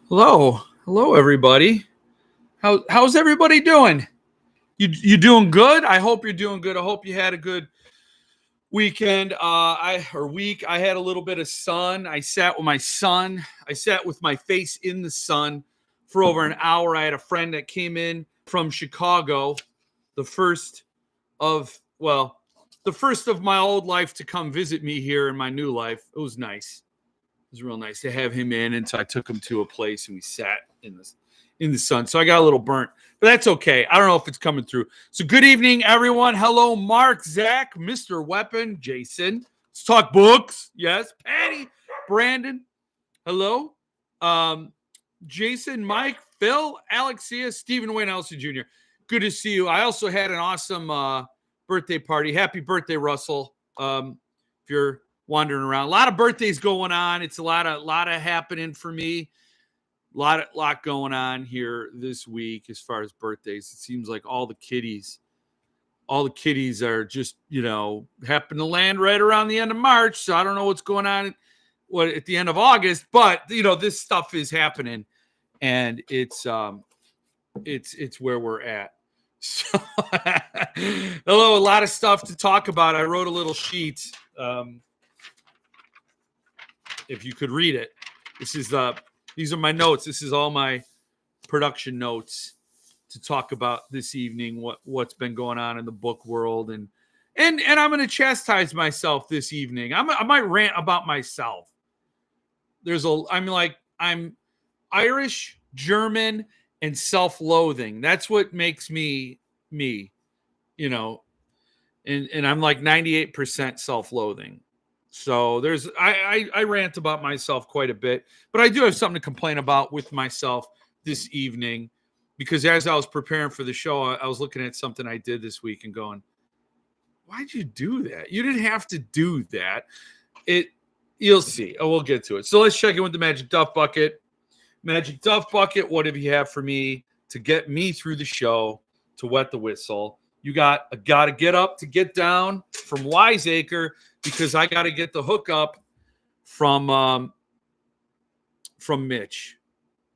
Hello, everybody. How's everybody doing? You doing good? I hope you're doing good. I hope you had a good weekend. Week. I had a little bit of sun. I sat with my son. I sat with my face in the sun for over an hour. I had a friend that came in from Chicago, the first of the first of my old life to come visit me here in my new life. It was nice. It was real nice to have him in, and so I took him to a place and we sat in the sun. So I got a little burnt, but that's okay. I don't know if it's coming through. So good evening, everyone. Hello, Mark, Zach, Mr. Weapon, Jason. Let's talk books. Yes, Patty, Brandon. Hello, Jason, Mike, Phil, Alexia, Stephen Wayne Elson Jr. Good to see you. I also had an awesome birthday party. Happy birthday, Russell. If you're wandering around, a lot of birthdays going on. It's a lot of happening for me. Lot going on here this week as far as birthdays. It seems like all the kiddies are just, happen to land right around the end of March. So I don't know what's going on at the end of August, but this stuff is happening, and it's where we're at. So hello, a lot of stuff to talk about. I wrote a little sheet. If you could read it, these are my notes. This is all my production notes to talk about this evening. What's been going on in the book world, and I'm going to chastise myself this evening. I might rant about myself. I'm Irish, German, and self-loathing. That's what makes me, and I'm like 98% self-loathing. So I rant about myself quite a bit, but I do have something to complain about with myself this evening, because as I was preparing for the show, I was looking at something I did this week and going, why'd you do that? You didn't have to do that. You'll see. Oh, we'll get to it. So let's check in with the Magic Duff Bucket. Magic Duff Bucket, what have you have for me to get me through the show, to wet the whistle? You got to get up to get down from Wiseacre, because I got to get the hookup from Mitch.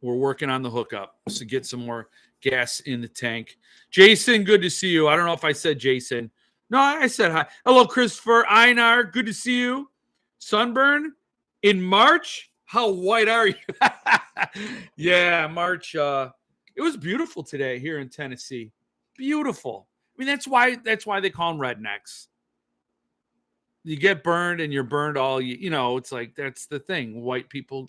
We're working on the hookup to get some more gas in the tank. Jason, good to see you. I don't know if I said Jason. No, I said hi. Hello, Christopher Einar. Good to see you. Sunburn in March. How white are you? Yeah, March. It was beautiful today here in Tennessee. Beautiful. I mean, that's why they call them rednecks. You get burned and you're burned all it's like, that's the thing. White people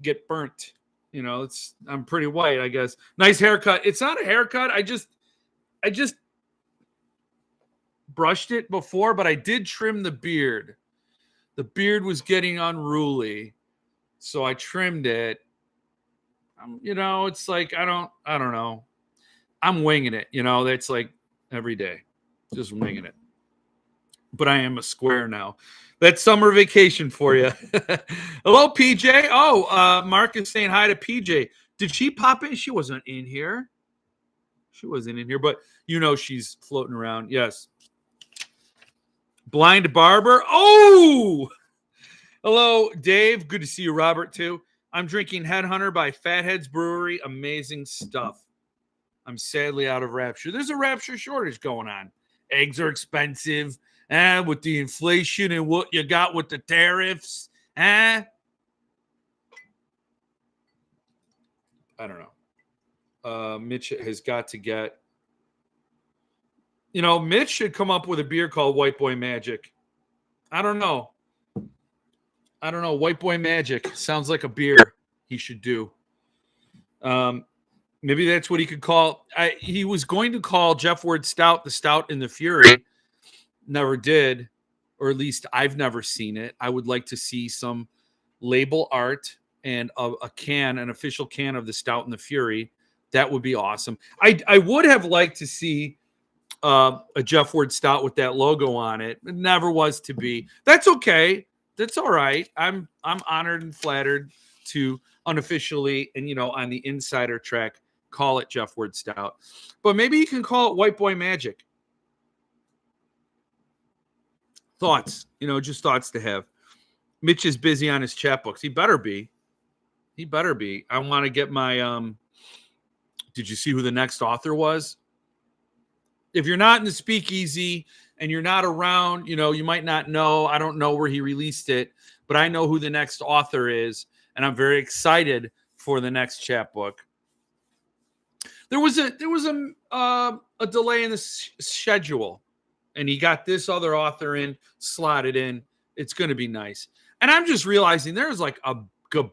get burnt. I'm pretty white, I guess. Nice haircut. It's not a haircut. I just brushed it before, but I did trim the beard. The beard was getting unruly, so I trimmed it. It's like I don't know. I'm winging it. That's like every day, just winging it. But I am a square now. That's summer vacation for you. Hello, PJ. Oh, Mark is saying hi to PJ. Did she pop in? She wasn't in here. She wasn't in here, but she's floating around. Yes. Blind Barber. Oh! Hello, Dave. Good to see you, Robert, too. I'm drinking Headhunter by Fatheads Brewery. Amazing stuff. I'm sadly out of Rapture. There's a Rapture shortage going on. Eggs are expensive. With the inflation and what you got with the tariffs. I don't know. Mitch has got to get. Mitch should come up with a beer called White Boy Magic. I don't know. White Boy Magic sounds like a beer he should do. Maybe that's what he could call. He was going to call Jeff Ward Stout the Stout and the Fury. Never did, or at least I've never seen it. I would like to see some label art and an official can of the Stout and the Fury. That would be awesome. I would have liked to see a Jeff Ward Stout with that logo on it. It never was to be. That's okay. That's all right. I'm honored and flattered to unofficially and on the insider track call it Jeff Ward Stout. But maybe you can call it White Boy Magic. Thoughts, just thoughts to have. Mitch is busy on his chat books. He better be. He better be. I want to get my did you see who the next author was? If you're not in the speakeasy and you're not around, you might not know. I don't know where he released it, but I know who the next author is, and I'm very excited for the next chapbook. There was a delay in the schedule, and he got this other author in, slotted in. It's going to be nice. And I'm just realizing there's like a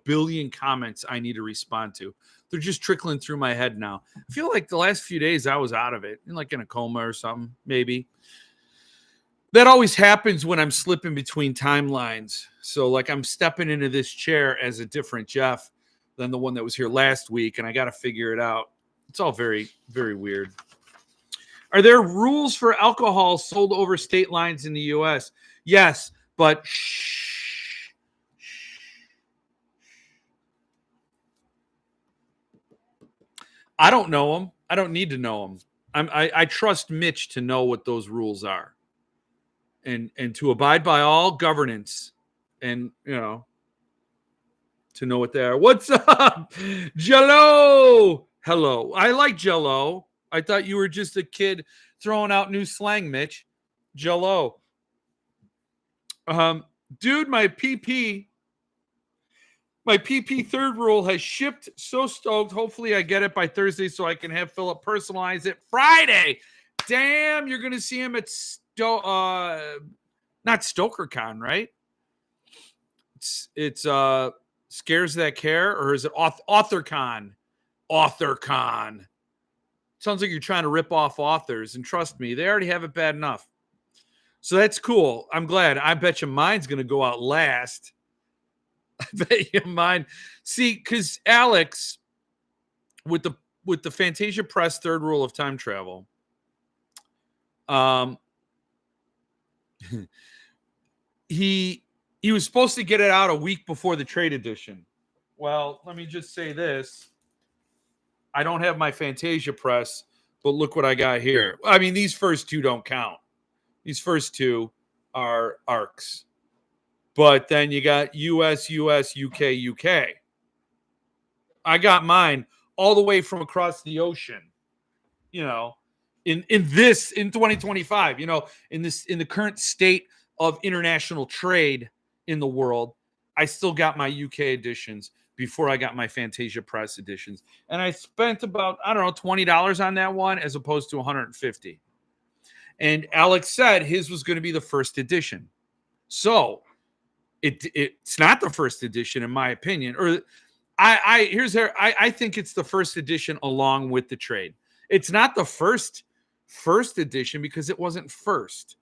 billion comments I need to respond to. They're just trickling through my head now. I feel like the last few days I was out of it, like in a coma or something, maybe. That always happens when I'm slipping between timelines. So like I'm stepping into this chair as a different Jeff than the one that was here last week, and I got to figure it out. It's all very, very weird. Are there rules for alcohol sold over state lines in the U.S.? Yes, but shh. I don't know them. I don't need to know them. I trust Mitch to know what those rules are, and to abide by all governance, and to know what they are. What's up, Jello? Hello. I like Jello. I thought you were just a kid throwing out new slang, Mitch. Jello. Dude, my PP third rule has shipped. So stoked. Hopefully I get it by Thursday so I can have Philip personalize it Friday. Damn, you're going to see him at not StokerCon, right? It's Scares That Care, or is it AuthorCon? AuthorCon. Sounds like you're trying to rip off authors, and trust me, they already have it bad enough. So that's cool. I'm glad. I bet you mine's going to go out last. I bet you mine. See, because Alex, with the Fantasia Press third rule of time travel, he was supposed to get it out a week before the trade edition. Well, let me just say this. I don't have my Fantasia Press, but look what I got here. I mean, these first two don't count. These first two are ARCs. But then you got US, UK, UK. I got mine all the way from across the ocean, in 2025, in the current state of international trade in the world. I still got my UK editions before I got my Fantasia Press editions. And I spent about, $20 on that one as opposed to $150. And Alex said his was going to be the first edition. So it's not the first edition, in my opinion. Or I think it's the first edition along with the trade. It's not the first edition because it wasn't first.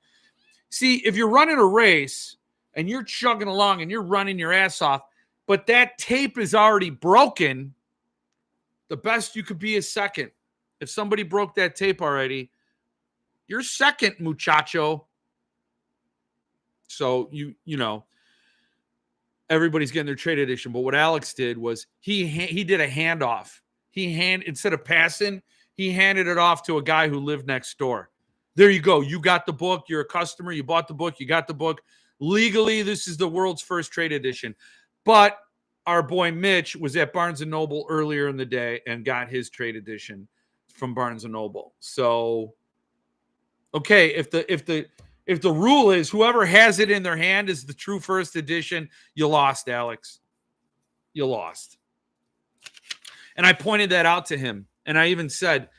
See, if you're running a race and you're chugging along and you're running your ass off, but that tape is already broken, the best you could be is second. If somebody broke that tape already, you're second, muchacho. So everybody's getting their trade edition. But what Alex did was he did a handoff. Instead of passing, he handed it off to a guy who lived next door. There you go. You got the book. You're a customer. You bought the book. You got the book. Legally, this is the world's first trade edition. But our boy Mitch was at Barnes & Noble earlier in the day and got his trade edition from Barnes & Noble. So, okay, if the rule is whoever has it in their hand is the true first edition, you lost, Alex. You lost. And I pointed that out to him. And I even said,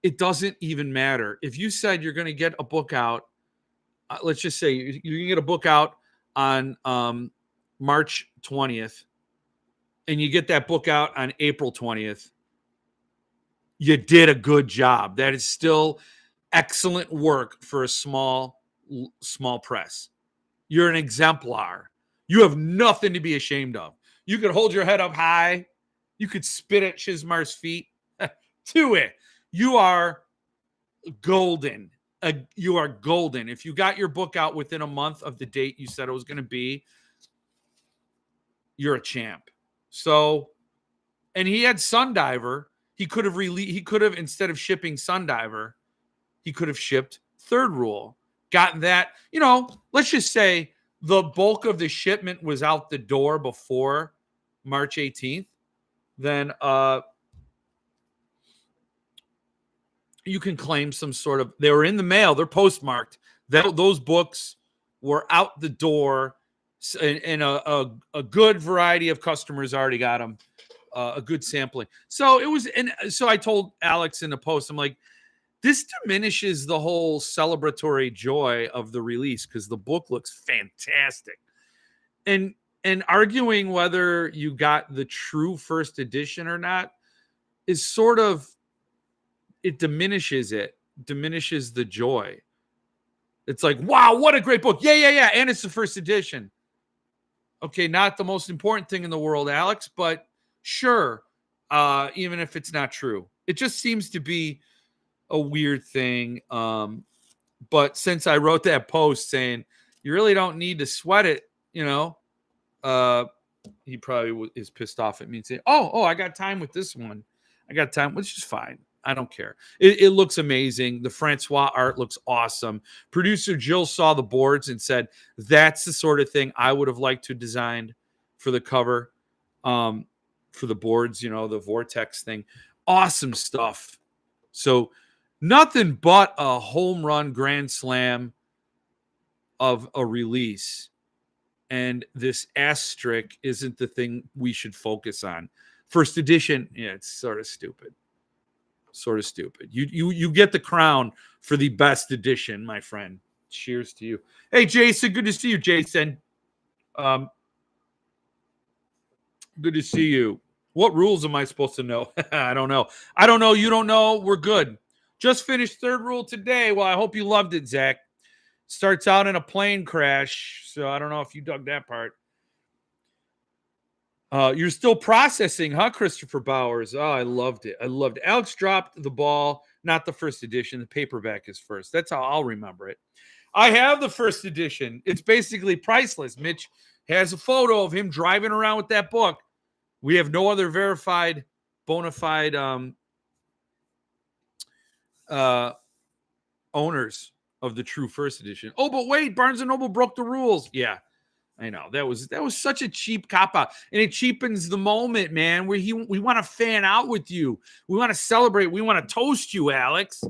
it doesn't even matter. If you said you're going to get a book out, let's just say you're going to get a book out on March 20th, and you get that book out on April 20th, you did a good job. That is still excellent work for a small press. You're an exemplar. You have nothing to be ashamed of. You could hold your head up high. You could spit at Shizmar's feet. Do it. You are golden. You are golden. If you got your book out within a month of the date you said it was going to be, you're a champ. So, and he had Sundiver. He could have instead of shipping Sundiver, he could have shipped Third Rule. Gotten that, let's just say the bulk of the shipment was out the door before March 18th. then you can claim some sort of, they were in the mail, they're postmarked. Those books were out the door, and a good variety of customers already got them, a good sampling. So it was, and so I told Alex in the post, I'm like, this diminishes the whole celebratory joy of the release because the book looks fantastic. And arguing whether you got the true first edition or not is sort of, it diminishes the joy. It's like, wow, what a great book. Yeah. And it's the first edition. Okay, not the most important thing in the world, Alex, but sure, even if it's not true. It just seems to be a weird thing. But since I wrote that post saying you really don't need to sweat it, he probably is pissed off at me and saying, oh, I got time with this one. I got time, which is fine. I don't care. It looks amazing. The Francois art looks awesome. Producer Jill saw the boards and said, that's the sort of thing I would have liked to design for the cover, for the boards, the Vortex thing. Awesome stuff. So nothing but a home run grand slam of a release. And this asterisk isn't the thing we should focus on. First edition, yeah, it's sort of stupid. You get the crown for the best edition, my friend. Cheers to you. Hey, Jason, good to see you, Jason. Good to see you. What rules am I supposed to know? I don't know. You don't know. We're good. Just finished third rule today. Well, I hope you loved it, Zach. Starts out in a plane crash, so I don't know if you dug that part. You're still processing, huh, Christopher Bowers? Oh, I loved it. Alex dropped the ball, not the first edition. The paperback is first. That's how I'll remember it. I have the first edition. It's basically priceless. Mitch has a photo of him driving around with that book. We have no other verified, bona fide owners of the true first edition. Oh, but wait, Barnes & Noble broke the rules. Yeah. I know that was such a cheap cop out, and it cheapens the moment, man. We want to fan out with you. We want to celebrate. We want to toast you, Alex.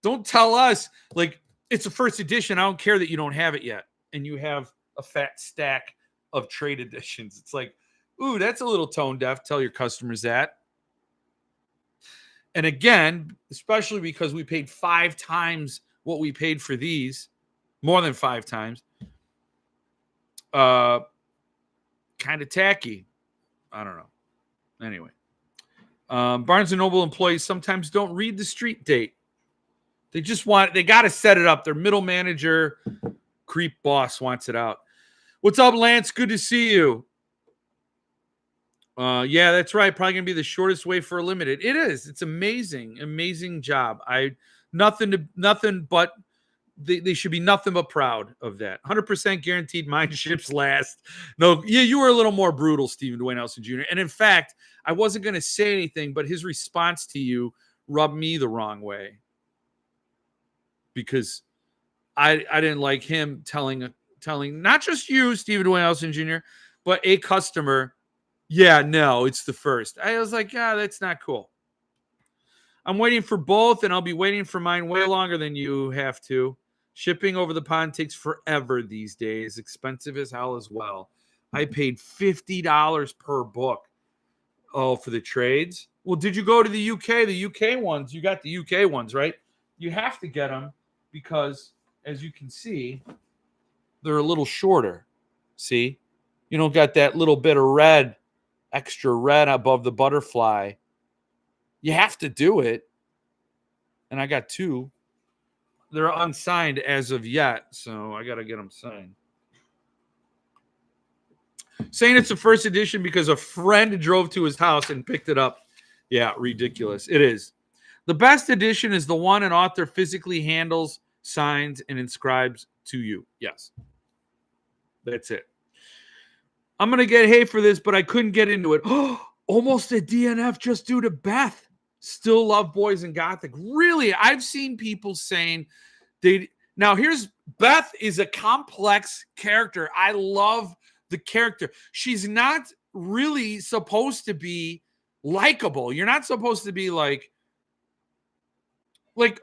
Don't tell us like it's a first edition. I don't care that you don't have it yet, and you have a fat stack of trade editions. It's like, ooh, that's a little tone deaf. Tell your customers that. And again, especially because we paid 5 times what we paid for these, more than 5 times. Kind of tacky. I don't know. Anyway, Barnes & Noble employees sometimes don't read the street date. They got to set it up. Their middle manager, creep boss wants it out. What's up, Lance? Good to see you. Yeah, that's right. Probably going to be the shortest way for a limited. It is. It's amazing. Amazing job. Nothing but they should be nothing but proud of that. 100% guaranteed mine ships last. No, you were a little more brutal, Stephen Dwayne Nelson Jr. And in fact, I wasn't going to say anything, but his response to you rubbed me the wrong way. Because I didn't like him telling not just you, Stephen Dwayne Nelson Jr., but a customer, yeah, no, it's the first. I was like, yeah, that's not cool. I'm waiting for both, and I'll be waiting for mine way longer than you have to. Shipping over the pond takes forever these days. Expensive as hell as well. I paid $50 per book. Oh, for the trades? Well, did you go to the UK? The UK ones, you got the UK ones, right? You have to get them because, as you can see, they're a little shorter. See? You don't got that little bit of red, extra red above the butterfly. You have to do it. And I got 2. They're unsigned as of yet, so I got to get them signed. Saying it's the first edition because a friend drove to his house and picked it up. Yeah, ridiculous. It is. The best edition is the one an author physically handles, signs, and inscribes to you. Yes. That's it. I'm going to get hate for this, but I couldn't get into it. Almost a DNF just due to Beth. Still love Boys in Gothic. Really, I've seen people saying now here's Beth is a complex character. I love the character. She's not really supposed to be likable. You're not supposed to be like,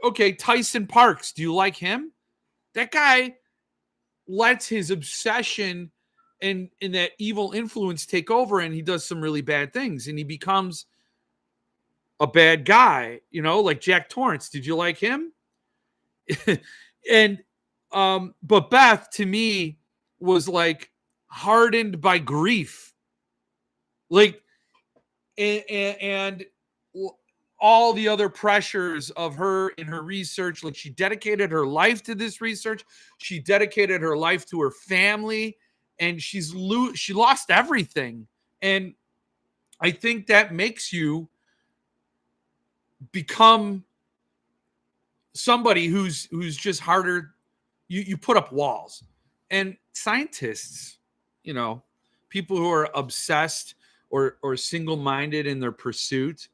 okay, Tyson Parks. Do you like him? That guy lets his obsession and that evil influence take over, and he does some really bad things, and he becomes a bad guy, like Jack Torrance. Did you like him? And but Beth, to me, was like hardened by grief, like, and all the other pressures of her in her research. Like, she dedicated her life to this research. She dedicated her life to her family, and she lost everything. And I think that makes you become somebody who's just harder. You put up walls. And scientists, people who are obsessed or single-minded in their pursuit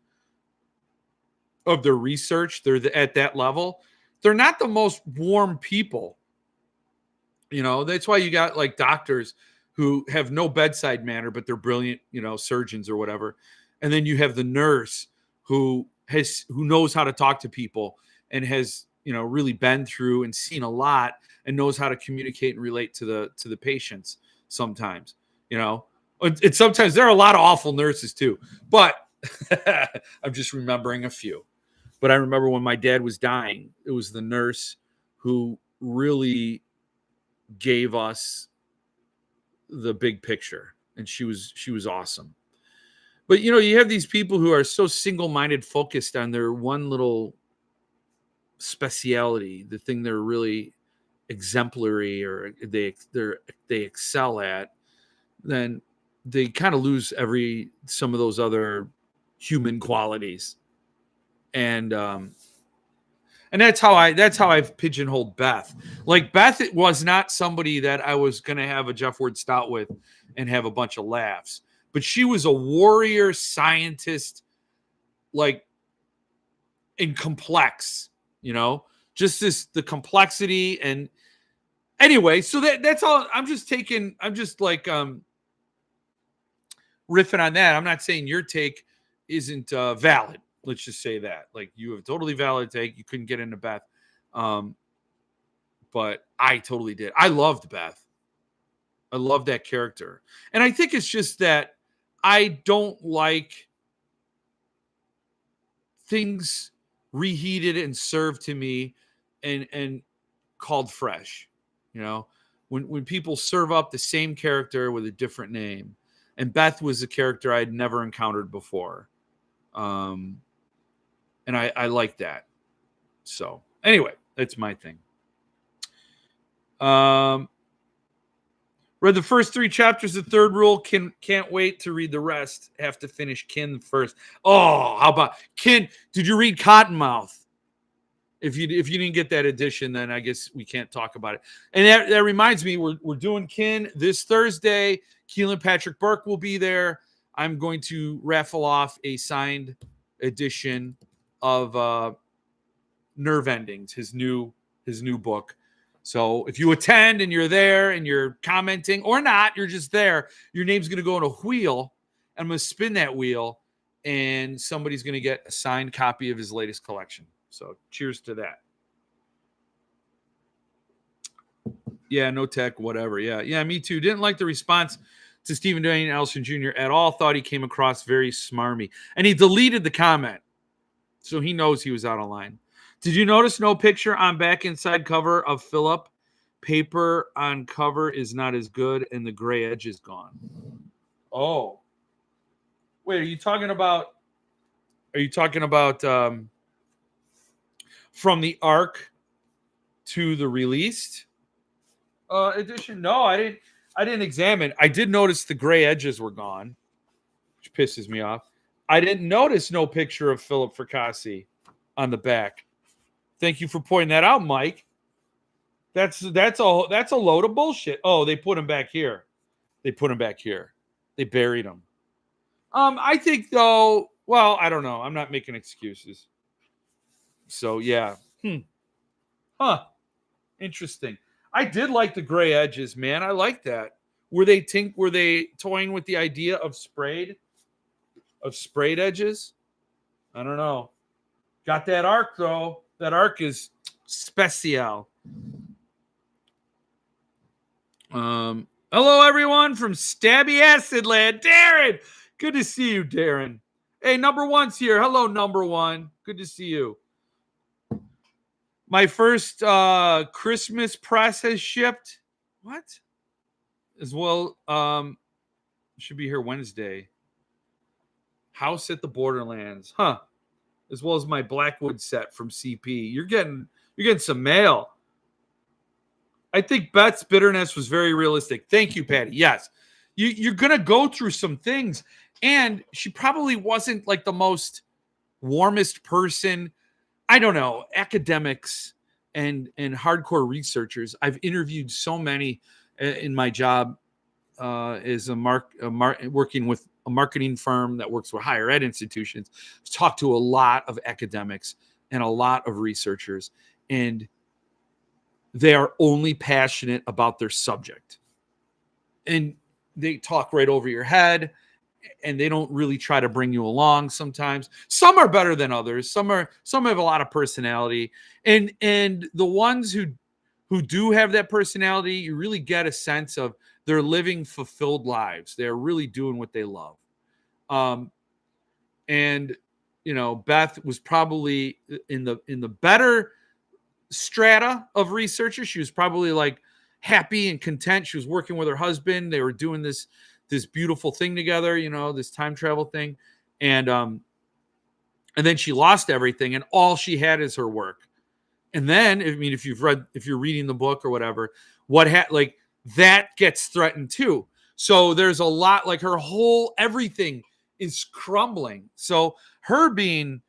of their research, they're at that level. They're not the most warm people. That's why you got like doctors who have no bedside manner, but they're brilliant, surgeons or whatever. And then you have the nurse who knows how to talk to people and has, really been through and seen a lot and knows how to communicate and relate to the patients sometimes, and sometimes there are a lot of awful nurses too, but I'm just remembering a few. But I remember when my dad was dying, it was the nurse who really gave us the big picture, and she was awesome. But you have these people who are so single-minded, focused on their one little speciality, the thing they're really exemplary or they excel at, then they kind of lose some of those other human qualities. And that's how I've pigeonholed Beth. Like, Beth, it was not somebody that I was going to have a Jeff Ward Stout with and have a bunch of laughs, but she was a warrior scientist, like, in complex, just the complexity. And anyway, so that's all. I'm just like riffing on that. I'm not saying your take isn't valid. Let's just say that. Like, you have a totally valid take. You couldn't get into Beth. But I totally did. I loved Beth. I love that character. And I think it's just that I don't like things reheated and served to me and called fresh. When people serve up the same character with a different name. And Beth was a character I'd never encountered before. And I like that. So anyway, that's my thing. Read the first 3 chapters of Third Rule. Can't wait to read the rest. Have to finish Kin first. Oh, how about Kin? Did you read Cottonmouth? If you didn't get that edition, then I guess we can't talk about it. And that reminds me, we're doing Kin this Thursday. Keelan Patrick Burke will be there. I'm going to raffle off a signed edition of Nerve Endings, his new book. So if you attend and you're there and you're commenting or not, you're just there, your name's going to go in a wheel. I'm going to spin that wheel, and somebody's going to get a signed copy of his latest collection. So cheers to that. Yeah, no tech, whatever. Yeah, me too. Didn't like the response to Stephen Dwayne Ellison Jr. at all. Thought he came across very smarmy. And he deleted the comment, so he knows he was out of line. Did you notice no picture on back inside cover of Philip? Paper on cover is not as good, and the gray edge is gone. Oh. Wait, are you talking about from the ARC to the released edition? No, I didn't examine. I did notice the gray edges were gone, which pisses me off. I didn't notice no picture of Philip Fracassi on the back. Thank you for pointing that out, Mike. That's a load of bullshit. Oh, they put him back here. They buried him. I think though, well, I don't know. I'm not making excuses. So yeah. Huh. Interesting. I did like the gray edges, man. I like that. Were they toying with the idea of sprayed edges? I don't know. Got that arc though. That arc is special. Hello everyone from Stabby Acid Land. Darren, good to see you, Darren. Hey, number one's here. Hello, number one. Good to see you. My first Christmas press has shipped. What? As well, should be here Wednesday. House at the Borderlands, huh? As well as my Blackwood set from CP. You're getting some mail. I think Beth's bitterness was very realistic. Thank you, Patty. Yes, you're gonna go through some things, and she probably wasn't like the most warmest person. I don't know, academics and hardcore researchers. I've interviewed so many in my job as working with a marketing firm that works with higher ed institutions. I've talked to a lot of academics and a lot of researchers, and they are only passionate about their subject. And they talk right over your head, and they don't really try to bring you along sometimes. Some are better than others. Some have a lot of personality. And the ones who do have that personality, you really get a sense of they're living fulfilled lives. They're really doing what they love. And you know, Beth was probably in the better strata of researchers. She was probably like happy and content. She was working with her husband. They were doing this beautiful thing together, you know, this time travel thing. And then she lost everything, and all she had is her work. And then, I mean, if you're reading the book or whatever, like that gets threatened too. So there's a lot, like her whole everything is crumbling. So her being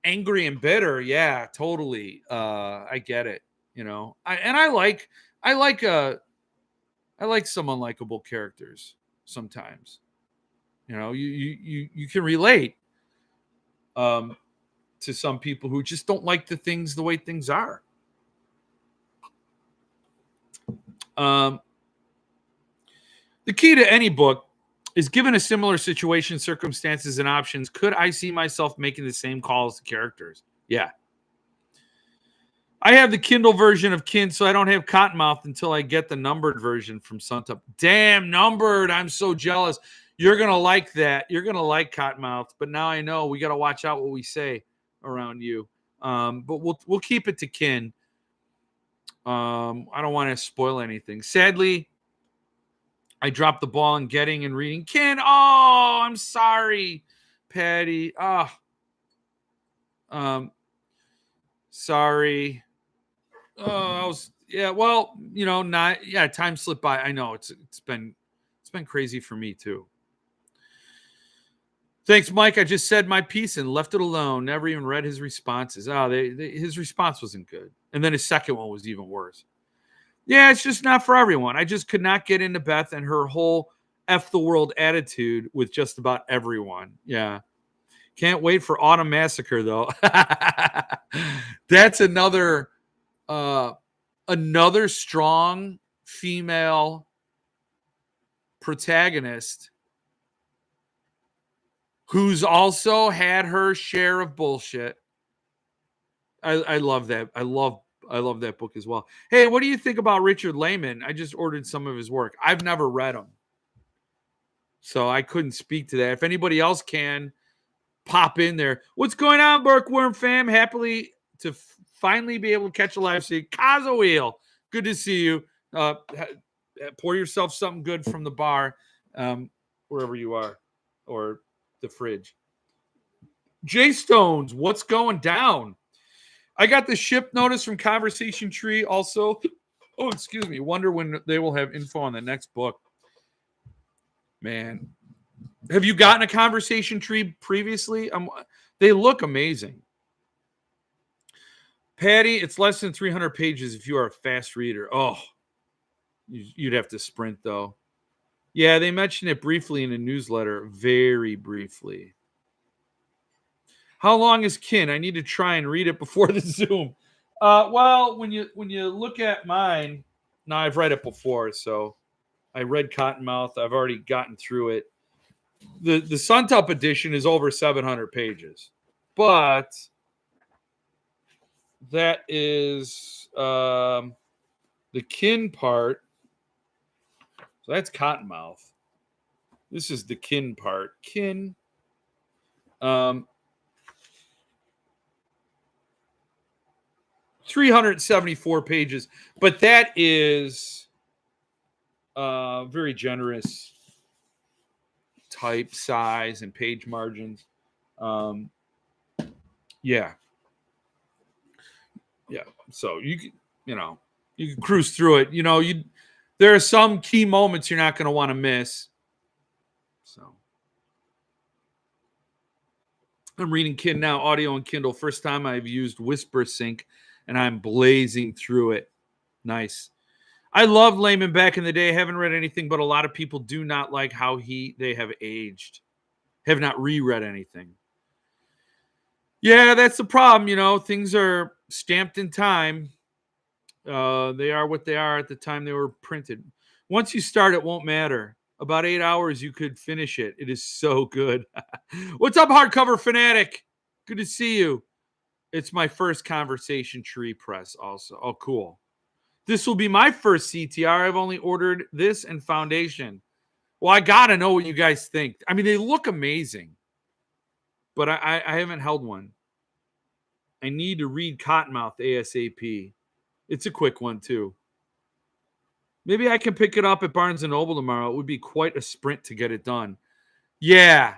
angry and bitter, yeah, totally. I get it. You know, I like some unlikable characters sometimes. You know, you can relate to some people who just don't like the way things are. The key to any book is, given a similar situation, circumstances, and options, could I see myself making the same call as the characters? Yeah. I have the Kindle version of Kin, so I don't have Cottonmouth until I get the numbered version from Suntop. Damn, numbered. I'm so jealous. You're going to like that. You're going to like Cottonmouth, but now I know we got to watch out what we say around you. But we'll keep it to Kin. I don't want to spoil anything. Sadly, I dropped the ball in getting and reading Kin. Oh, I'm sorry, Patty. Sorry. Oh, well, you know, time slipped by. I know it's been crazy for me too. Thanks, Mike. I just said my piece and left it alone. Never even read his responses. His response wasn't good. And then his second one was even worse. Yeah, it's just not for everyone. I just could not get into Beth and her whole F the world attitude with just about everyone. Yeah. Can't wait for Autumn Massacre, though. That's another strong female protagonist who's also had her share of bullshit. I love that. I love that book as well. Hey, what do you think about Richard Lehman? I just ordered some of his work. I've never read him, so I couldn't speak to that. If anybody else can, pop in there. What's going on, Bookworm fam? Happily to finally be able to catch a live stream. Kaza Wheel, good to see you. Pour yourself something good from the bar, wherever you are, or the fridge. J Stones, what's going down? I got the ship notice from Conversation Tree also. Oh, excuse me. Wonder when they will have info on the next book. Man, have you gotten a Conversation Tree previously? They look amazing. Patty, it's less than 300 pages if you are a fast reader. Oh, you'd have to sprint, though. Yeah, they mentioned it briefly in a newsletter. Very briefly. How long is Kin? I need to try and read it before the Zoom. Well, when you look at mine, now I've read it before, so I read Cottonmouth. I've already gotten through it. The Suntop edition is over 700 pages, but that is the kin part. So that's Cottonmouth. This is the kin part. Kin. 374 pages, but that is very generous type size and page margins. Yeah. So you can cruise through it. There are some key moments you're not going to want to miss. So I'm reading Kin now, audio and Kindle. First time I've used Whisper Sync, and I'm blazing through it. Nice. I loved Layman back in the day. I haven't read anything, but a lot of people do not like how they have aged. Have not reread anything. Yeah, that's the problem. Things are stamped in time. They are what they are at the time they were printed. Once you start, it won't matter. About 8 hours, you could finish it. It is so good. What's up, hardcover fanatic? Good to see you. It's my first conversation tree press also. Oh, cool. This will be my first CTR. I've only ordered this and Foundation. Well, I got to know what you guys think. I mean, they look amazing, but I haven't held one. I need to read Cottonmouth ASAP. It's a quick one, too. Maybe I can pick it up at Barnes & Noble tomorrow. It would be quite a sprint to get it done. Yeah.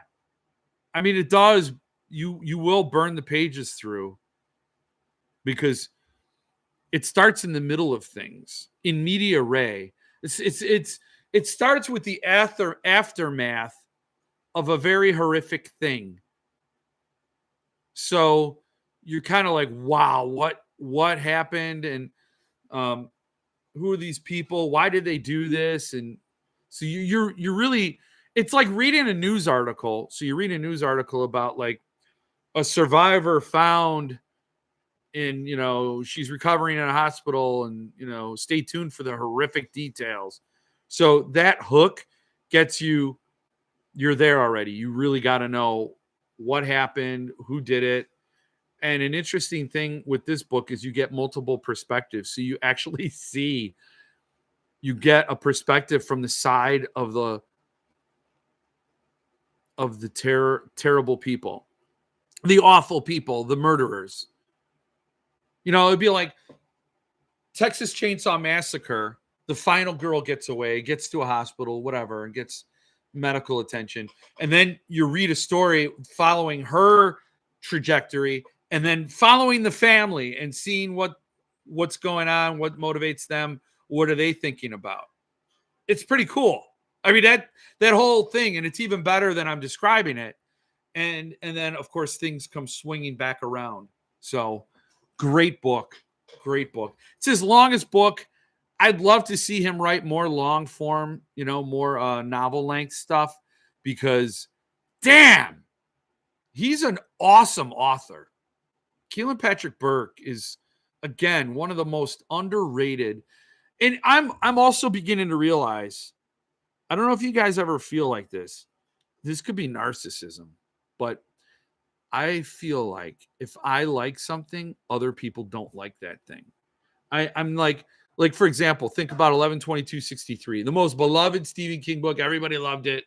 I mean, it does. You will burn the pages through because it starts in the middle of things. In media res. It starts with the aftermath of a very horrific thing. So you're kind of like, wow, what happened? And who are these people? Why did they do this? And so you're really, it's like reading a news article. So you read a news article about like a survivor found in, she's recovering in a hospital, and, stay tuned for the horrific details. So that hook gets you're there already. You really got to know what happened, who did it. And an interesting thing with this book is you get multiple perspectives. So you actually you get a perspective from the side of the terrible people, the awful people, the murderers. It'd be like Texas Chainsaw Massacre. The final girl gets away, gets to a hospital, whatever, and gets medical attention. And then you read a story following her trajectory, and then following the family and seeing what's going on, what motivates them, what are they thinking about. It's pretty cool. I mean, that whole thing, and it's even better than I'm describing it. And then, of course, things come swinging back around. So, great book. Great book. It's his longest book. I'd love to see him write more long form, more novel length stuff, because, damn, he's an awesome author. Keelan Patrick Burke is, again, one of the most underrated. And I'm also beginning to realize, I don't know if you guys ever feel like this. This could be narcissism, but I feel like if I like something, other people don't like that thing. I'm like, for example, think about 11/22/63, the most beloved Stephen King book. Everybody loved it.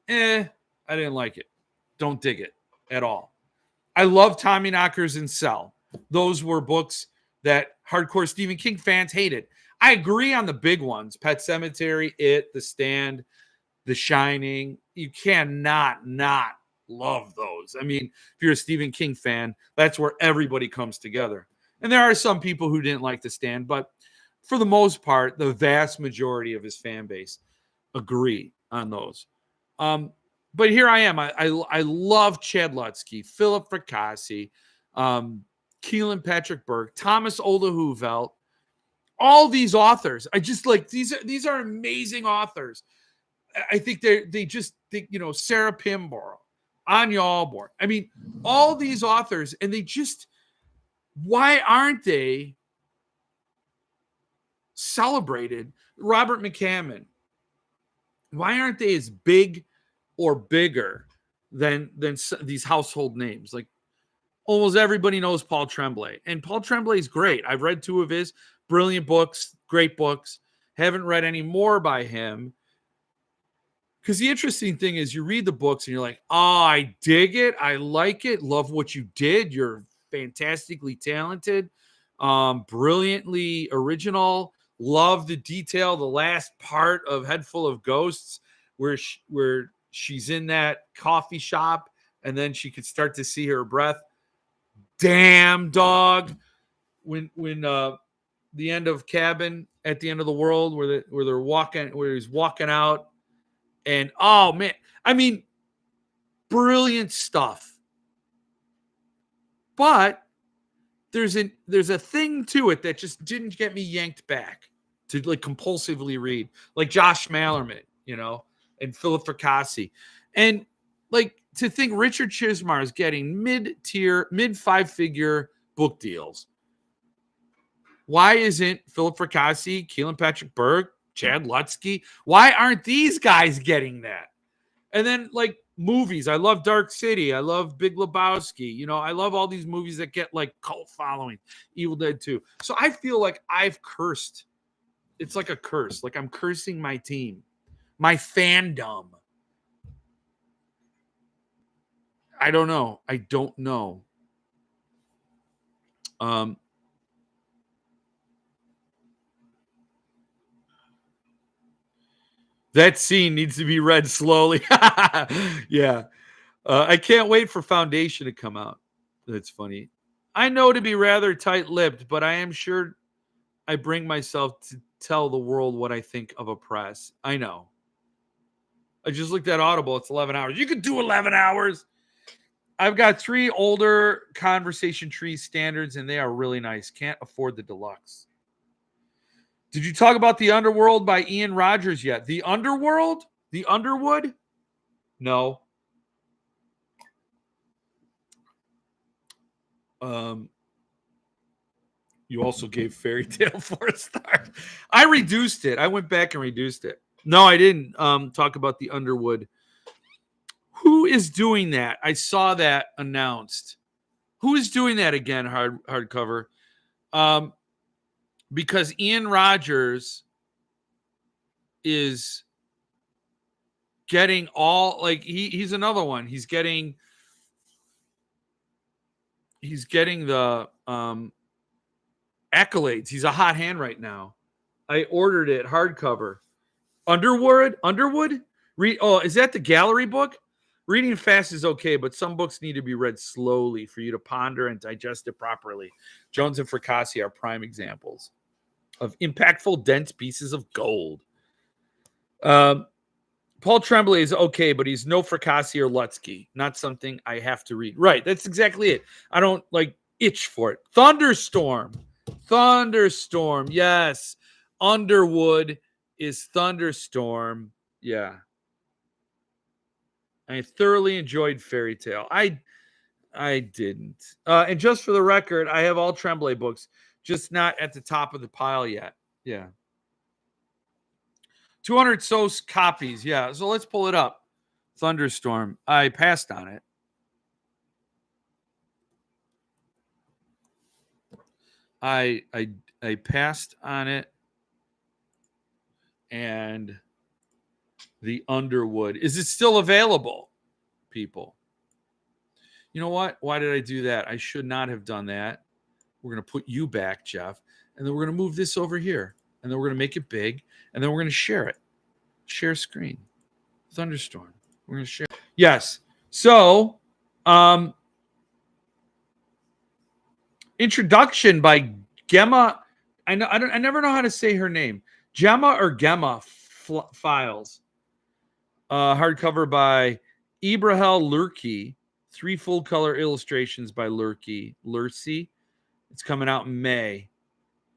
I didn't like it. Don't dig it at all. I love Tommyknockers and Cell. Those were books that hardcore Stephen King fans hated. I agree on the big ones: Pet Sematary, It, The Stand, The Shining. You cannot not love those. I mean, if you're a Stephen King fan, that's where everybody comes together. And there are some people who didn't like The Stand, but for the most part, the vast majority of his fan base agree on those. But here I am. I love Chad Lutzke, Philip Fracassi, Keelan Patrick Burke, Thomas Olahuvelt, all these authors. I just like these are amazing authors. I think they just think, Sarah Pinborough, Anya Alborn. I mean, all these authors, and they just, why aren't they celebrated? Robert McCammon, Why aren't they as big or bigger than these household names? Like almost everybody knows Paul Tremblay, and Paul Tremblay is great. I've read 2 of his brilliant books, great books. Haven't read any more by him. Because the interesting thing is you read the books and you're like, oh, I dig it. I like it. Love what you did. You're fantastically talented, brilliantly original. Love the detail. The last part of Head Full of Ghosts where she's in that coffee shop and then she could start to see her breath. Damn, dog. When the end of Cabin at the End of the World where they're walking, where he's walking out. And oh man, I mean, brilliant stuff. But there's a thing to it that just didn't get me yanked back to like compulsively read, like Josh Malerman, and Philip Fracassi. And like to think Richard Chismar is getting mid-tier, mid-5-figure book deals. Why isn't Philip Fracassi, Keelan Patrick Berg, Chad Lutsky? Why aren't these guys getting that? And then like movies. I love Dark City. I love Big Lebowski. I love all these movies that get like cult following. Evil Dead 2. So I feel like I've cursed. It's like a curse. Like I'm cursing my team, my fandom. I don't know. That scene needs to be read slowly. Yeah. I can't wait for Foundation to come out. That's funny. I know to be rather tight-lipped, but I am sure I bring myself to tell the world what I think of a press. I know. I just looked at Audible. It's 11 hours. You could do 11 hours. I've got 3 older Conversation Tree standards, and they are really nice. Can't afford the deluxe. Did you talk about The Underworld by Ian Rogers yet? The Underworld? The Underwood? No. You also gave Fairy Tale 4 stars. I reduced it. I went back and reduced it. No, I didn't talk about The Underwood. Who is doing that? I saw that announced. Who is doing that again, hardcover? Because Ian Rogers is getting all like he's another one. He's getting the accolades. He's a hot hand right now. I ordered it hardcover. Underwood? Is that the gallery book? Reading fast is okay, but some books need to be read slowly for you to ponder and digest it properly. Jones and Fracassi are prime examples of impactful, dense pieces of gold. Paul Tremblay is okay, but he's no Fracassi or Lutsky. Not something I have to read. Right, that's exactly it. I don't itch for it. Thunderstorm. Yes. Underwood is Thunderstorm. Yeah. I thoroughly enjoyed Fairy Tale. I didn't. And just for the record, I have all Tremblay books, just not at the top of the pile yet. Yeah. 200 so copies. Yeah. So let's pull it up. Thunderstorm. I passed on it. I passed on it. And the Underwood. Is it still available, people? You know what? Why did I do that? I should not have done that. We're going to put you back, Jeff. And then we're going to move this over here. And then we're going to make it big. And then we're going to share it. Share screen. Thunderstorm. We're going to share. Yes. So, introduction by Gemma. I never know how to say her name. Gemma or Gemma Files. Hardcover by Ibrahel Lurky. 3 full-color illustrations by Lurcy. It's coming out in May.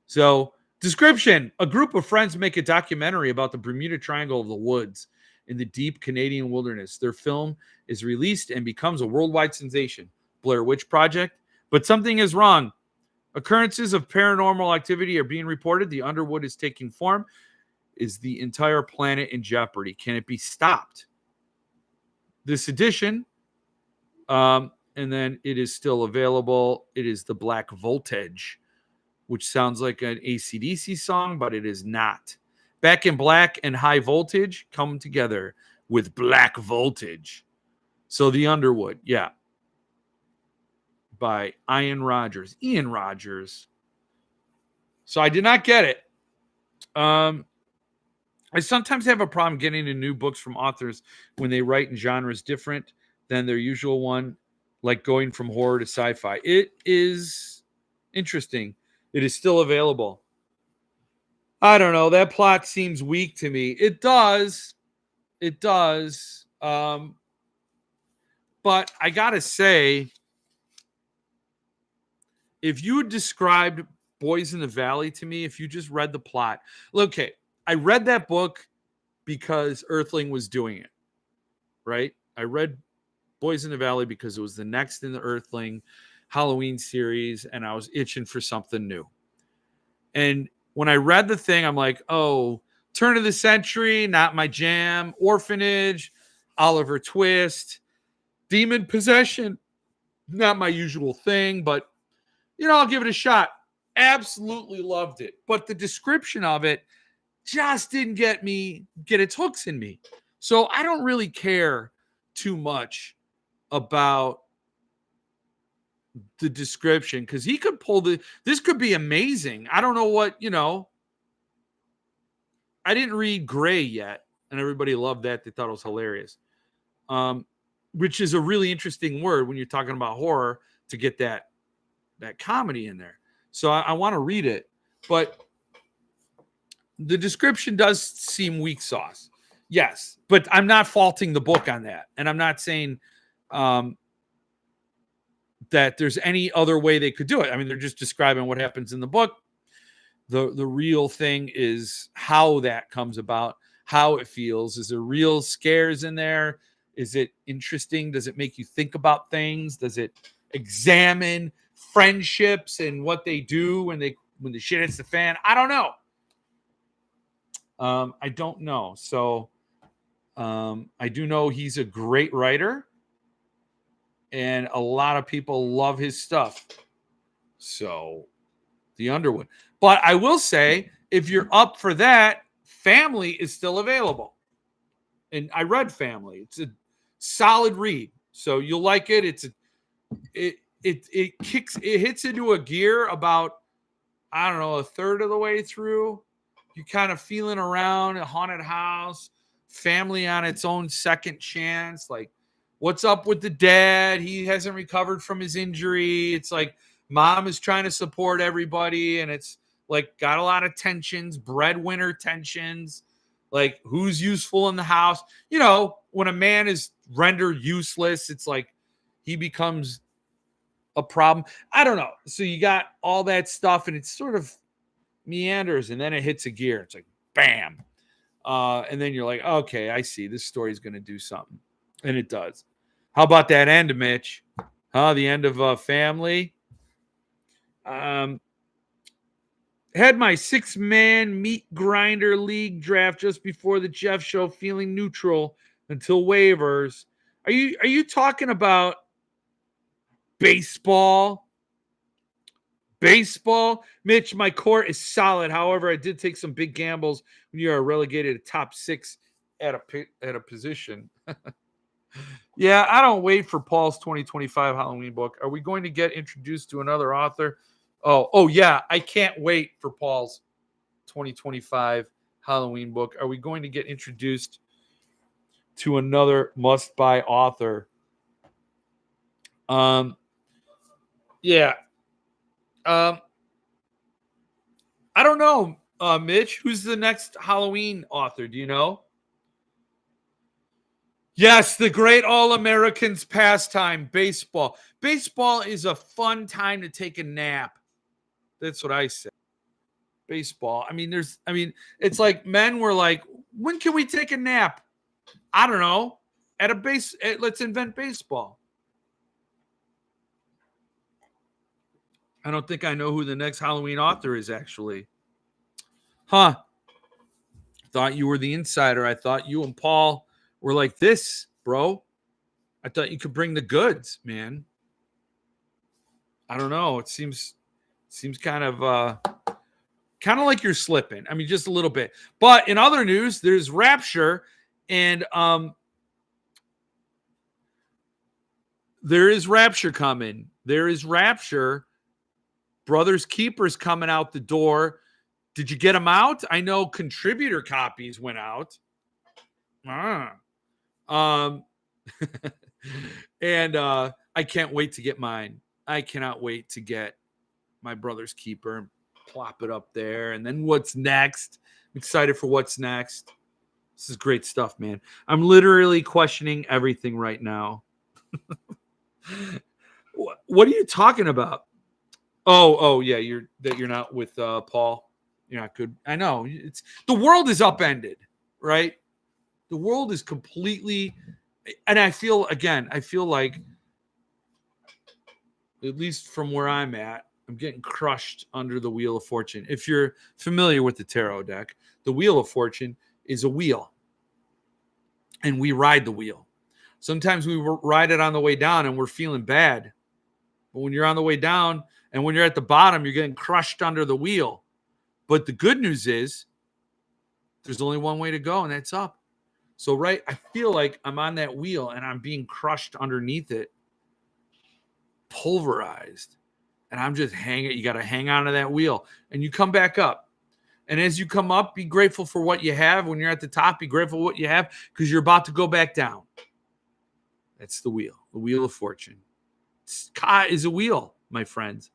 So, description. A group of friends make a documentary about the Bermuda Triangle of the woods in the deep Canadian wilderness. Their film is released and becomes a worldwide sensation. Blair Witch Project. But something is wrong. Occurrences of paranormal activity are being reported. The Underwood is taking form. Is the entire planet in jeopardy? Can it be stopped? This edition, and then it is still available. It is the Black Voltage, which sounds like an AC/DC song, but it is not. Back in Black and High Voltage come together with Black Voltage. So the Underwood, yeah, by Ian Rogers. So I did not get it. I sometimes have a problem getting into new books from authors when they write in genres different than their usual one, like going from horror to sci-fi. It is interesting. It is still available. I don't know. That plot seems weak to me. It does. But I gotta say, if you described Boys in the Valley to me, if you just read the plot, okay, I read that book because Earthling was doing it, right? I read Boys in the Valley because it was the next in the Earthling Halloween series, and I was itching for something new. And when I read the thing, I'm like, oh, turn of the century, not my jam. Orphanage, Oliver Twist, demon possession, not my usual thing, but I'll give it a shot. Absolutely loved it. But the description of it just didn't get its hooks in me. So I don't really care too much about the description, because he could pull this could be amazing. I don't know what, I didn't read Gray yet, and everybody loved that. They thought it was hilarious. Which is a really interesting word when you're talking about horror, to get that comedy in there. So I want to read it, but the description does seem weak sauce. Yes, but I'm not faulting the book on that. And I'm not saying that there's any other way they could do it. I mean, they're just describing what happens in the book. The real thing is how that comes about, how it feels. Is there real scares in there? Is it interesting? Does it make you think about things? Does it examine friendships and what they do when the shit hits the fan? I don't know. I don't know. So I do know he's a great writer, and a lot of people love his stuff. So the Underwood. But I will say, if you're up for that, Family is still available. And I read Family. It's a solid read. So you'll like it. It hits into a gear about, I don't know, a third of the way through. You're kind of feeling around a haunted house, family on its own second chance. Like, what's up with the dad? He hasn't recovered from his injury. It's like mom is trying to support everybody, and it's like got a lot of tensions, breadwinner tensions. Like, who's useful in the house? When a man is rendered useless, it's like he becomes a problem. I don't know. So you got all that stuff, and it's sort of meanders, and then it hits a gear. It's like, bam. And then you're like, okay, I see. This story is going to do something. And it does. How about that end, Mitch? The end of Family. Had my 6-man meat grinder league draft just before the Jeff show, feeling neutral until waivers. Are you talking about baseball? Baseball, Mitch, my core is solid. However, I did take some big gambles when you are relegated to top 6 at a position. Yeah, I don't wait for Paul's 2025 Halloween book. Are we going to get introduced to another author? Oh yeah, I can't wait for Paul's 2025 Halloween book. Are we going to get introduced to another must-buy author? Yeah. I don't know, Mitch. Who's the next Halloween author? Do you know? Yes, the great All-Americans pastime, baseball. Baseball is a fun time to take a nap. That's what I say. Baseball. I mean, it's like men were like, when can we take a nap? I don't know. Let's invent baseball. I don't think I know who the next Halloween author is, actually. Huh. Thought you were the insider. I thought you and Paul were like this, bro. I thought you could bring the goods, man. I don't know. It seems kind of like you're slipping. I mean, just a little bit. But in other news, there's Rapture, and there is Rapture coming. There is Rapture. Brothers Keepers coming out the door. Did you get them out? I know contributor copies went out. And I can't wait to get mine. I cannot wait to get my Brother's Keeper and plop it up there. And then what's next? I'm excited for what's next. This is great stuff, man. I'm literally questioning everything right now. What are you talking about? Oh yeah, you're not with Paul. You're not good. I know. It's the world is upended, right? The world is completely, and I feel like, at least from where I'm at, I'm getting crushed under the Wheel of Fortune. If you're familiar with the tarot deck, the Wheel of Fortune is a wheel, and we ride the wheel. Sometimes we ride it on the way down and we're feeling bad. But when you're on the way down and when you're at the bottom, you're getting crushed under the wheel. But the good news is there's only one way to go, and that's up. So, I feel like I'm on that wheel and I'm being crushed underneath it, pulverized. And I'm just hanging. You got to hang on to that wheel and you come back up. And as you come up, be grateful for what you have. When you're at the top, be grateful for what you have because you're about to go back down. That's the Wheel of Fortune. Ka is a wheel, my friends,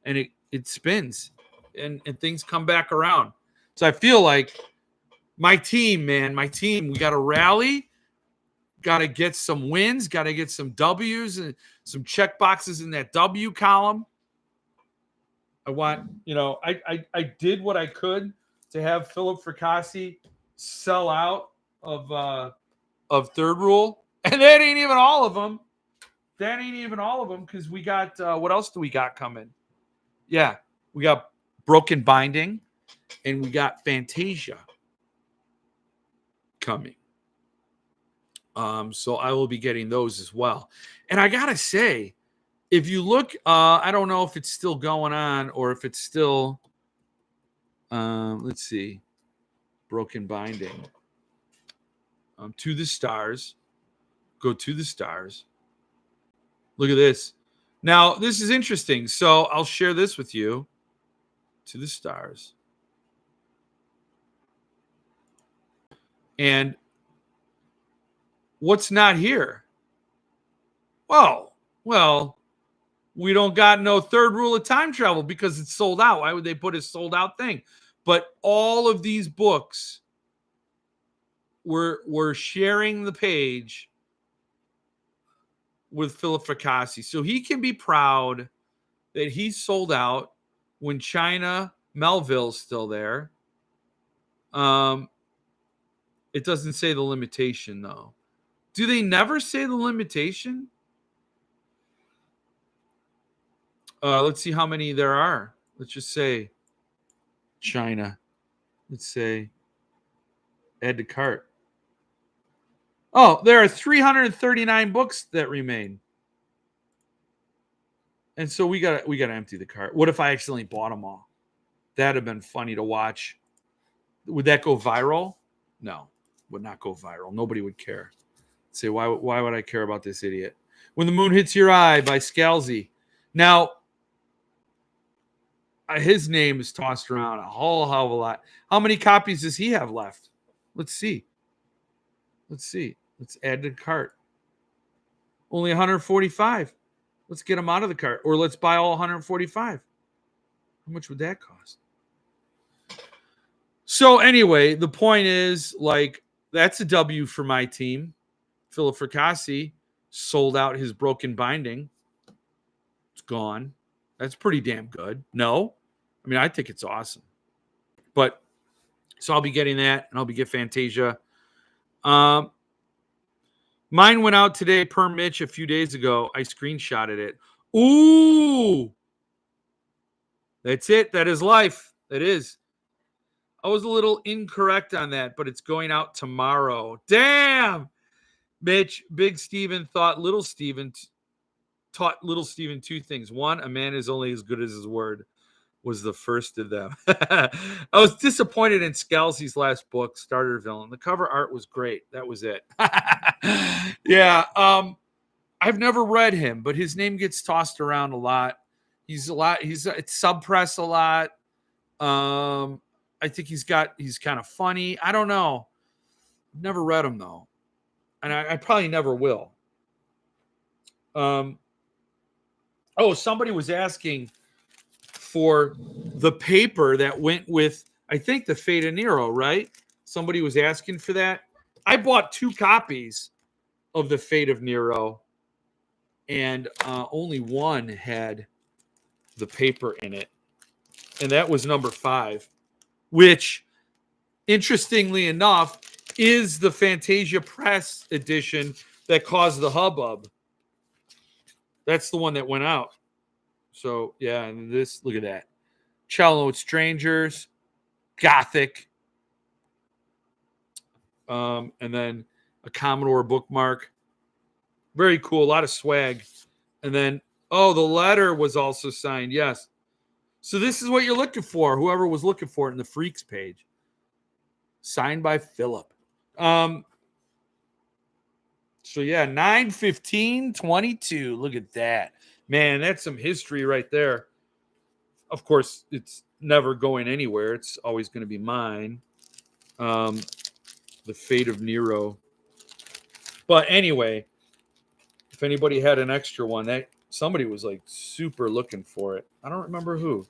and it spins and things come back around. So I feel like my team, we got to rally, got to get some wins, got to get some W's and some check boxes in that W column. I want, I did what I could to have Philip Fracassi sell out of Third Rule. And that ain't even all of them. Because we got, what else do we got coming? Yeah, we got Broken Binding and we got Fantasia coming. So I will be getting those as well. And I got to say, if you look, I don't know if it's still going on or if it's still, let's see, Broken Binding. To the Stars. Go to the Stars. Look at this. Now, this is interesting. So I'll share this with you. To the Stars. And what's not here? Well, we don't got no Third Rule of Time Travel because it's sold out. Why would they put a sold out thing? But all of these books were sharing the page with Philip Fracassi. So he can be proud that he sold out when China Melville's still there. It doesn't say the limitation, though. Do they never say the limitation? Let's see how many there are. Let's just say China. Let's say add to cart. Oh, there are 339 books that remain. And so we got to empty the cart. What if I accidentally bought them all? That'd have been funny to watch. Would that go viral? No, would not go viral. Nobody would care. Say, why would I care about this idiot? When the Moon Hits Your Eye by Scalzi. Now, his name is tossed around a whole hell of a lot. How many copies does he have left? Let's see. Let's add to the cart. Only 145. Let's get them out of the cart. Or let's buy all 145. How much would that cost? So anyway, the point is, that's a W for my team. Philip Fracassi sold out his Broken Binding. It's gone. That's pretty damn good. No? I mean, I think it's awesome. But, so I'll be getting that, and I'll be getting Fantasia. Mine went out today per Mitch a few days ago. I screenshotted it. Ooh! That's it. That is life. That is. I was a little incorrect on that, but it's going out tomorrow. Damn, Mitch. Big Steven taught little Steven two things. One, a man is only as good as his word, was the first of them. I was disappointed in Scalzi's last book, Starter Villain. The cover art was great. That was it. Yeah. I've never read him, but his name gets tossed around a lot. He's it's sub press a lot. I think he's kind of funny. I don't know. Never read him though. And I probably never will. Somebody was asking for the paper that went with, I think, the Fate of Nero, right? Somebody was asking for that. I bought 2 copies of the Fate of Nero, and only one had the paper in it, and that was number 5, which, interestingly enough, is the Fantasia Press edition that caused the hubbub. That's the one that went out. So, yeah, and this, look at that. Cello with Strangers, Gothic, and then a Commodore bookmark. Very cool, a lot of swag. And then, the letter was also signed, yes. So this is what you're looking for, whoever was looking for it in the Freaks page. Signed by Philip. So, yeah, 9/15/22. Look at that. Man, that's some history right there. Of course, it's never going anywhere. It's always going to be mine. The Fate of Nero. But anyway, if anybody had an extra one, that somebody was like super looking for it. I don't remember who.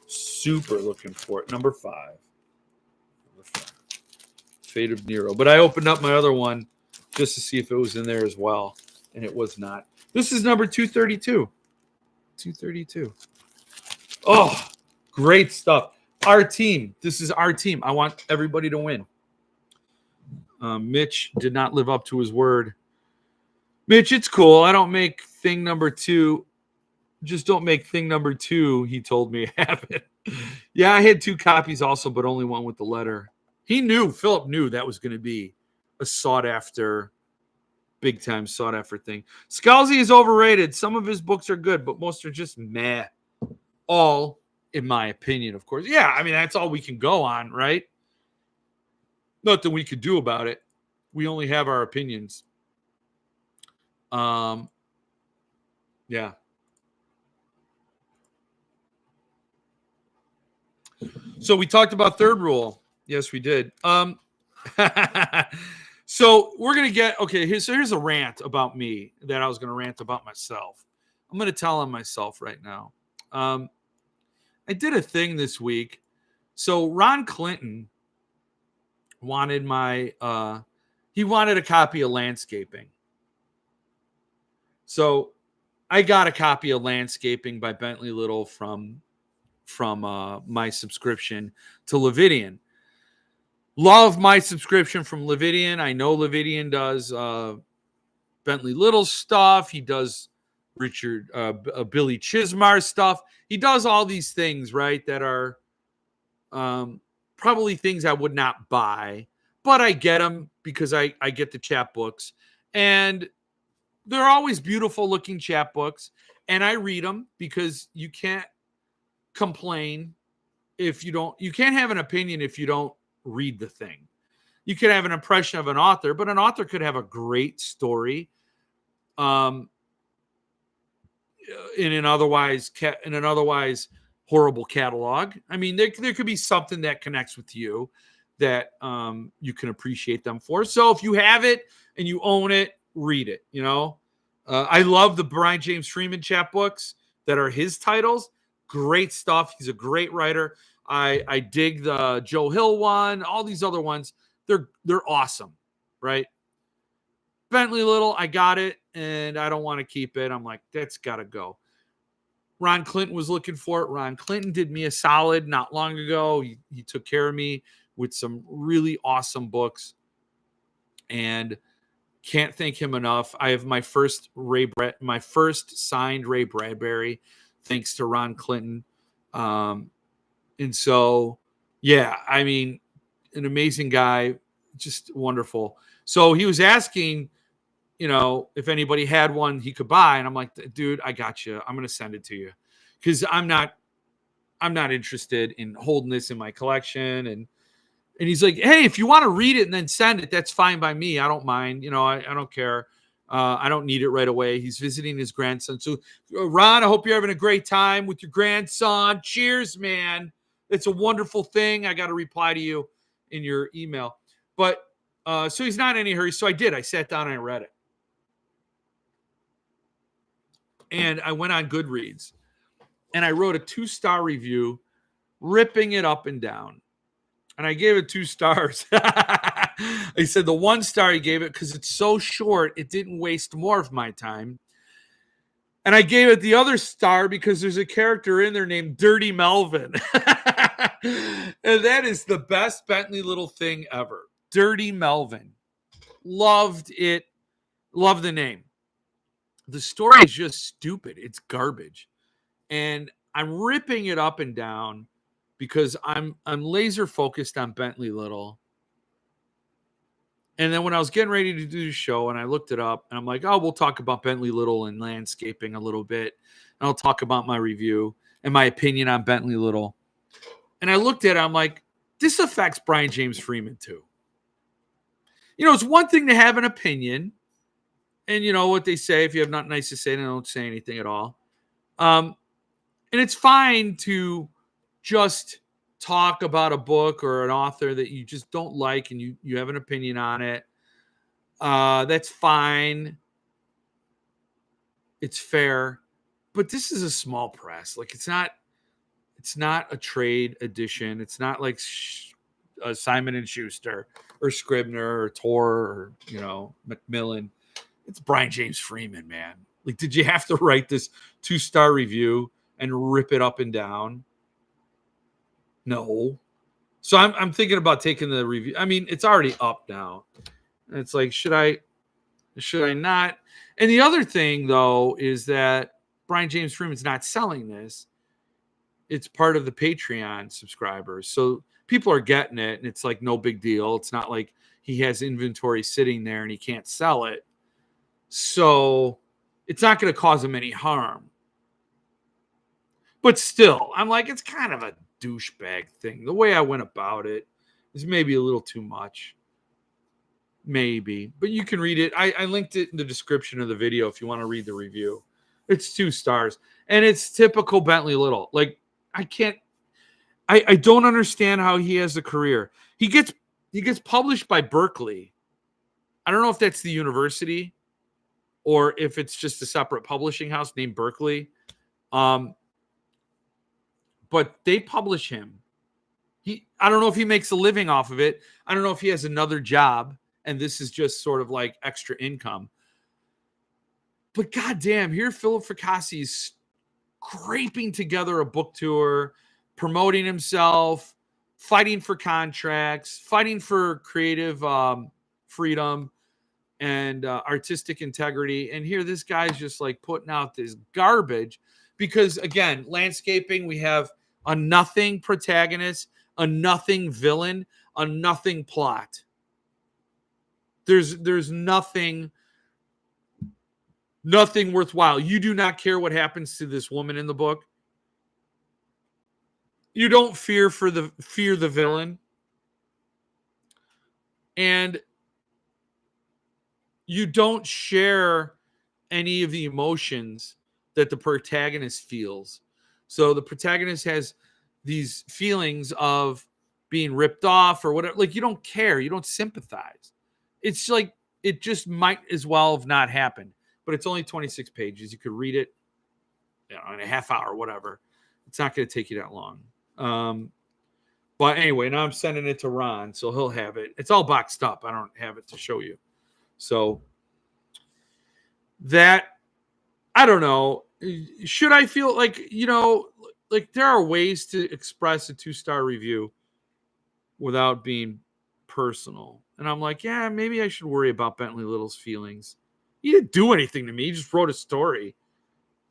Super looking for it. Number 5. Fate of Nero. But I opened up my other one just to see if it was in there as well, and it was not. This is number 232. 232. Oh, great stuff. Our team. This is our team. I want everybody to win. Mitch did not live up to his word. Mitch, it's cool. I don't make thing number 2. Just don't make thing number 2, he told me, happen. Yeah, I had 2 copies also, but only one with the letter. Philip knew that was going to be a sought-after, big-time sought-after thing. Scalzi is overrated. Some of his books are good, but most are just meh. All, in my opinion, of course. Yeah, I mean, that's all we can go on, right? Nothing we could do about it. We only have our opinions. Yeah. So we talked about third rule. Yes, we did. So we're going to get, okay, here's a rant about me that I was going to rant about myself. I'm going to tell on myself right now. I did a thing this week. So Ron Clinton wanted he wanted a copy of Landscaping. So I got a copy of Landscaping by Bentley Little from my subscription to Levidian. Love my subscription from Levidian. I know Levidian does Bentley Little stuff. He does Billy Chismar stuff. He does all these things, right, that are probably things I would not buy, but I get them because I get the chapbooks, and they're always beautiful looking chapbooks, and I read them because you can't complain if you can't have an opinion if you don't read the thing. You could have an impression of an author, but an author could have a great story in an otherwise horrible catalog. I mean, there could be something that connects with you that you can appreciate them for. So if you have it and you own it, read it. I love the Brian James Freeman chapbooks that are his titles. Great stuff. He's a great writer. I dig the Joe Hill one, all these other ones. They're awesome, right? Bentley Little, I got it, and I don't want to keep it. I'm like, that's got to go. Ron Clinton was looking for it. Ron Clinton did me a solid not long ago. He took care of me with some really awesome books, and can't thank him enough. I have my first signed Ray Bradbury, thanks to Ron Clinton. And so, Yeah, I mean, an amazing guy, just wonderful. So he was asking, if anybody had one he could buy, and I'm like, dude, I got you. I'm gonna send it to you because I'm not interested in holding this in my collection. And he's like, hey, if you want to read it and then send it, that's fine by me. I don't mind. I don't care. I don't need it right away. He's visiting his grandson. So, Ron, I hope you're having a great time with your grandson. Cheers, man. It's a wonderful thing. I got to reply to you in your email. But so he's not in any hurry. So I did. I sat down and I read it. And I went on Goodreads and I wrote a 2-star review, ripping it up and down. And I gave it 2 stars. I said the 1 star he gave it because it's so short, it didn't waste more of my time. And I gave it the other star because there's a character in there named Dirty Melvin. And that is the best Bentley Little thing ever. Dirty Melvin. Loved it. Loved the name. The story is just stupid. It's garbage. And I'm ripping it up and down because I'm laser focused on Bentley Little. And then when I was getting ready to do the show and I looked it up and I'm like, oh, we'll talk about Bentley Little and landscaping a little bit. And I'll talk about my review and my opinion on Bentley Little. And I looked at it, I'm like, this affects Brian James Freeman too. It's one thing to have an opinion. And you know what they say, if you have nothing nice to say, then don't say anything at all. And it's fine to just talk about a book or an author that you just don't like and you have an opinion on it. That's fine. It's fair. But this is a small press. Like it's not a trade edition. It's not like Simon and Schuster or Scribner or Tor or, Macmillan. It's Brian James Freeman, man. Like, did you have to write this 2-star review and rip it up and down? No. So I'm thinking about taking the review. I mean, it's already up now. And it's like, should I not? And the other thing, though, is that Brian James Freeman's not selling this. It's part of the Patreon subscribers. So people are getting it, and it's like no big deal. It's not like he has inventory sitting there and he can't sell it. So it's not going to cause him any harm. But still, I'm like, it's kind of a douchebag thing. The way I went about it is maybe a little too much. Maybe. But you can read it. I linked it in the description of the video if you want to read the review. It's 2 stars. And it's typical Bentley Little. Like, I don't understand how he has a career. He gets published by Berkeley. I don't know if that's the university or if it's just a separate publishing house named Berkeley. But they publish him. I don't know if he makes a living off of it. I don't know if he has another job and this is just sort of like extra income. But goddamn, here Philip Fricassi's scraping together a book tour, promoting himself, fighting for contracts, fighting for creative freedom and artistic integrity. And here this guy's just like putting out this garbage because, again, landscaping, we have a nothing protagonist, a nothing villain, a nothing plot. There's nothing worthwhile. You do not care what happens to this woman in the book. You don't fear the villain. And you don't share any of the emotions that the protagonist feels. So the protagonist has these feelings of being ripped off or whatever. Like, you don't care. You don't sympathize. It's like, it just might as well have not happened. But it's only 26 pages. You could read it in a half hour, whatever. It's not going to take you that long. But anyway, now I'm sending it to Ron, so he'll have it. It's all boxed up. I don't have it to show you. So that, I don't know. Should I feel like, like there are ways to express a 2-star review without being personal. And I'm like, yeah, maybe I should worry about Bentley Little's feelings. He didn't do anything to me. He just wrote a story.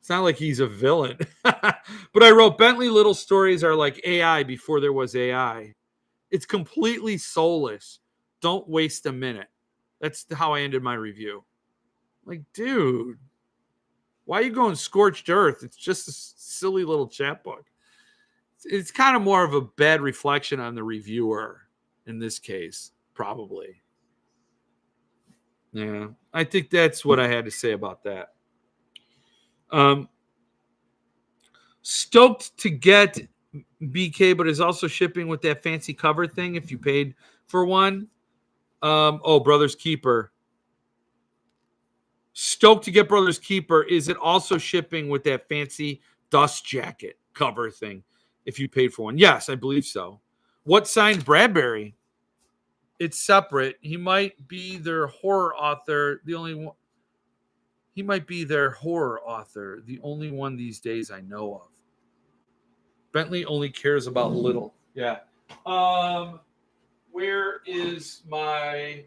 It's not like he's a villain. But I wrote Bentley Little stories are like AI before there was AI. It's completely soulless. Don't waste a minute. That's how I ended my review. Like, dude, why are you going scorched earth? It's just a silly little chapbook. It's kind of more of a bad reflection on the reviewer in this case, probably. Yeah, I think that's what I had to say about that. Stoked to get BK, but is also shipping with that fancy cover thing if you paid for one. Brothers Keeper. Stoked to get Brothers Keeper. Is it also shipping with that fancy dust jacket cover thing if you paid for one? Yes, I believe so. What signed Bradbury? It's separate. He might be their horror author. The only one. He might be their horror author. The only one these days I know of. Bentley only cares about little. Yeah. Where is my...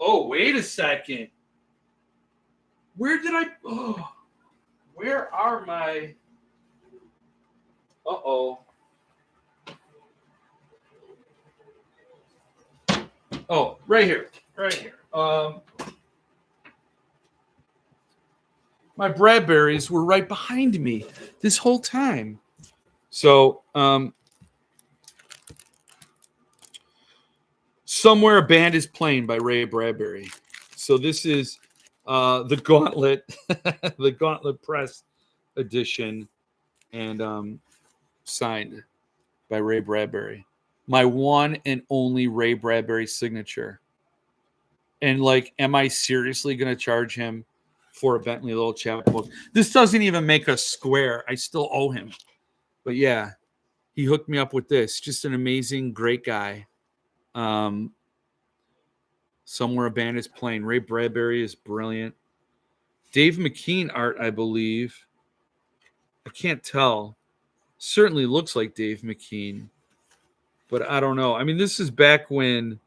Oh, wait a second. Where did I... Oh, where are my... Uh-oh. Oh, right here. Right here. My Bradburys were right behind me this whole time. So, Somewhere a Band is Playing by Ray Bradbury. So this is the Gauntlet, the Gauntlet Press edition, and signed by Ray Bradbury. My one and only Ray Bradbury signature. And like, am I seriously going to charge him for a Bentley Little chapbook? This doesn't even make us square. I still owe him. But yeah, he hooked me up with this. Just an amazing, great guy. Somewhere a Band is Playing. Ray Bradbury is brilliant. Dave McKean art, I believe. I can't tell. Certainly looks like Dave McKean, but I don't know. I mean, this is back when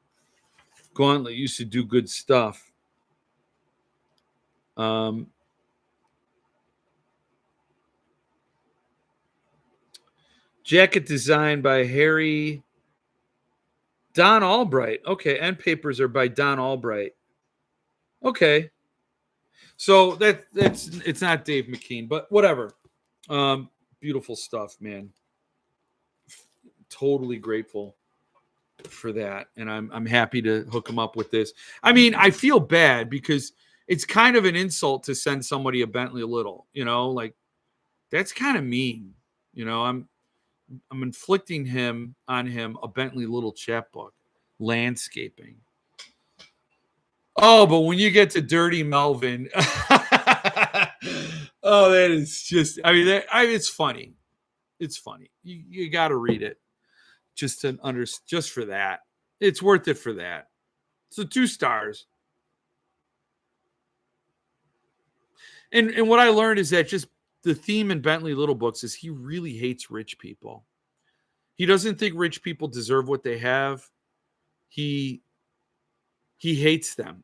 Gauntlet used to do good stuff. Jacket design by Don Albright. Okay, end papers are by Don Albright. Okay. So it's not Dave McKean, but whatever. Beautiful stuff, man. Totally grateful for that, and I'm happy to hook him up with this. I mean, I feel bad because it's kind of an insult to send somebody a Bentley Little, like that's kind of mean. I'm inflicting on him a Bentley Little chapbook, landscaping. Oh, but when you get to Dirty Melvin, oh, that is just, I mean, it's funny. It's funny. You got to read it just for that. It's worth it for that. So 2 stars. And what I learned is that just the theme in Bentley Little books is he really hates rich people. He doesn't think rich people deserve what they have. He hates them.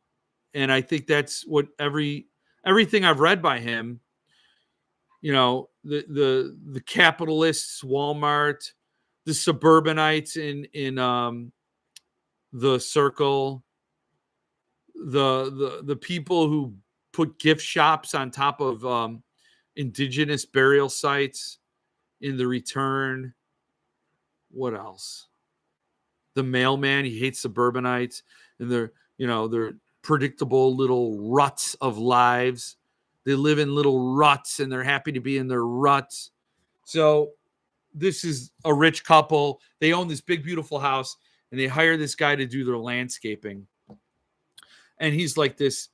And I think that's what everything I've read by him, the capitalists, Walmart, the suburbanites in the Circle, the people who put gift shops on top of indigenous burial sites in The Return. What else? The mailman, he hates suburbanites and their predictable little ruts of lives. They live in little ruts and they're happy to be in their ruts. So this is a rich couple. They own this big, beautiful house and they hire this guy to do their landscaping. And he's like this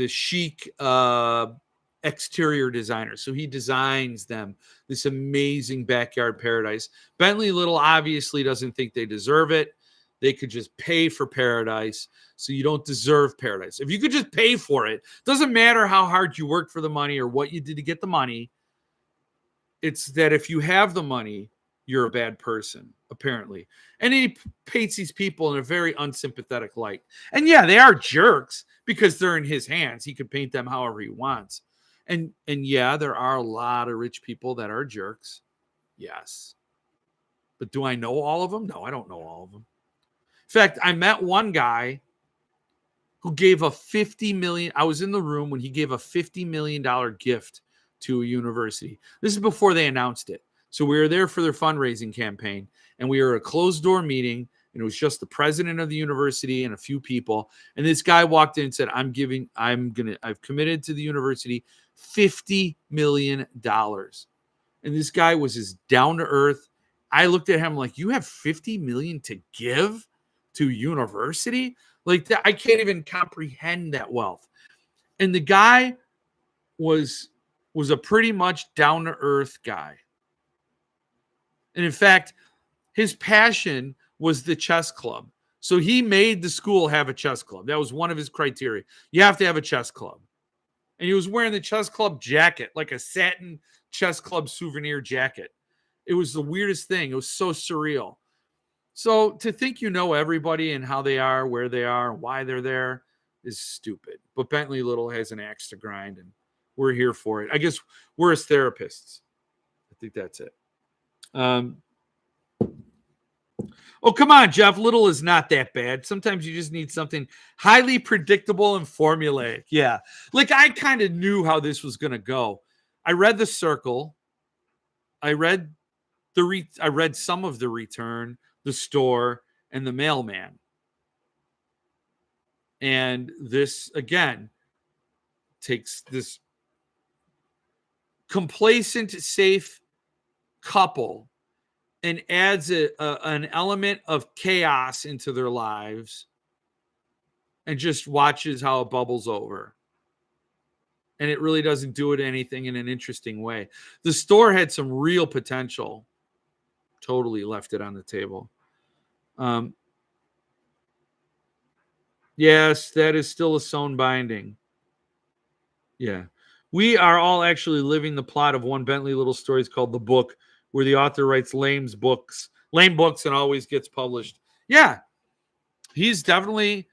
chic exterior designer. So he designs them this amazing backyard paradise. Bentley Little obviously doesn't think they deserve it. They could just pay for paradise. So you don't deserve paradise. If you could just pay for it, doesn't matter how hard you worked for the money or what you did to get the money. It's that if you have the money, you're a bad person, apparently. And he paints these people in a very unsympathetic light. And yeah, they are jerks because they're in his hands. He can paint them however he wants. And yeah, there are a lot of rich people that are jerks. Yes. But do I know all of them? No, I don't know all of them. In fact, I met one guy who gave a $50 million. I was in the room when he gave a $50 million gift to a university. This is before they announced it. So we were there for their fundraising campaign, and we were at a closed door meeting, and it was just the president of the university and a few people. And this guy walked in and said, I've committed to the university $50 million. And this guy was as down to earth. I looked at him like, you have $50 million to give to university? Like that, I can't even comprehend that wealth. And the guy was a pretty much down to earth guy. And in fact, his passion was the chess club. So he made the school have a chess club. That was one of his criteria. You have to have a chess club. And he was wearing the chess club jacket, like a satin chess club souvenir jacket. It was the weirdest thing. It was so surreal. So to think you know everybody and how they are, where they are, why they're there is stupid. But Bentley Little has an axe to grind, and we're here for it. I guess we're as therapists. I think that's it. Oh, come on, Jeff. Little is not that bad. Sometimes you just need something highly predictable and formulaic. Yeah. Like I kind of knew how this was going to go. I read The Circle. I read some of The Return, The Store, and The Mailman. And this, again, takes this complacent, safe couple and adds an element of chaos into their lives and just watches how it bubbles over. And it really doesn't do it anything in an interesting way. The Store had some real potential. Totally left it on the table. Yes, that is still a sewn binding. Yeah. We are all actually living the plot of one Bentley Little story called The Book, where the author writes lame books and always gets published. Yeah. He's definitely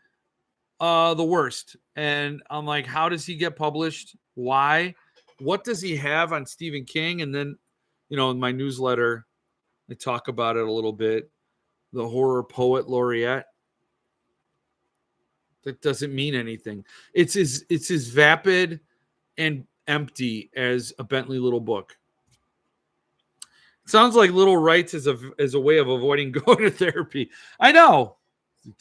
the worst. And I'm like, how does he get published? Why? What does he have on Stephen King? And then, in my newsletter, I talk about it a little bit. The horror poet laureate. That doesn't mean anything. It's as vapid and empty as a Bentley Little book. It sounds like Little writes as a way of avoiding going to therapy. I know.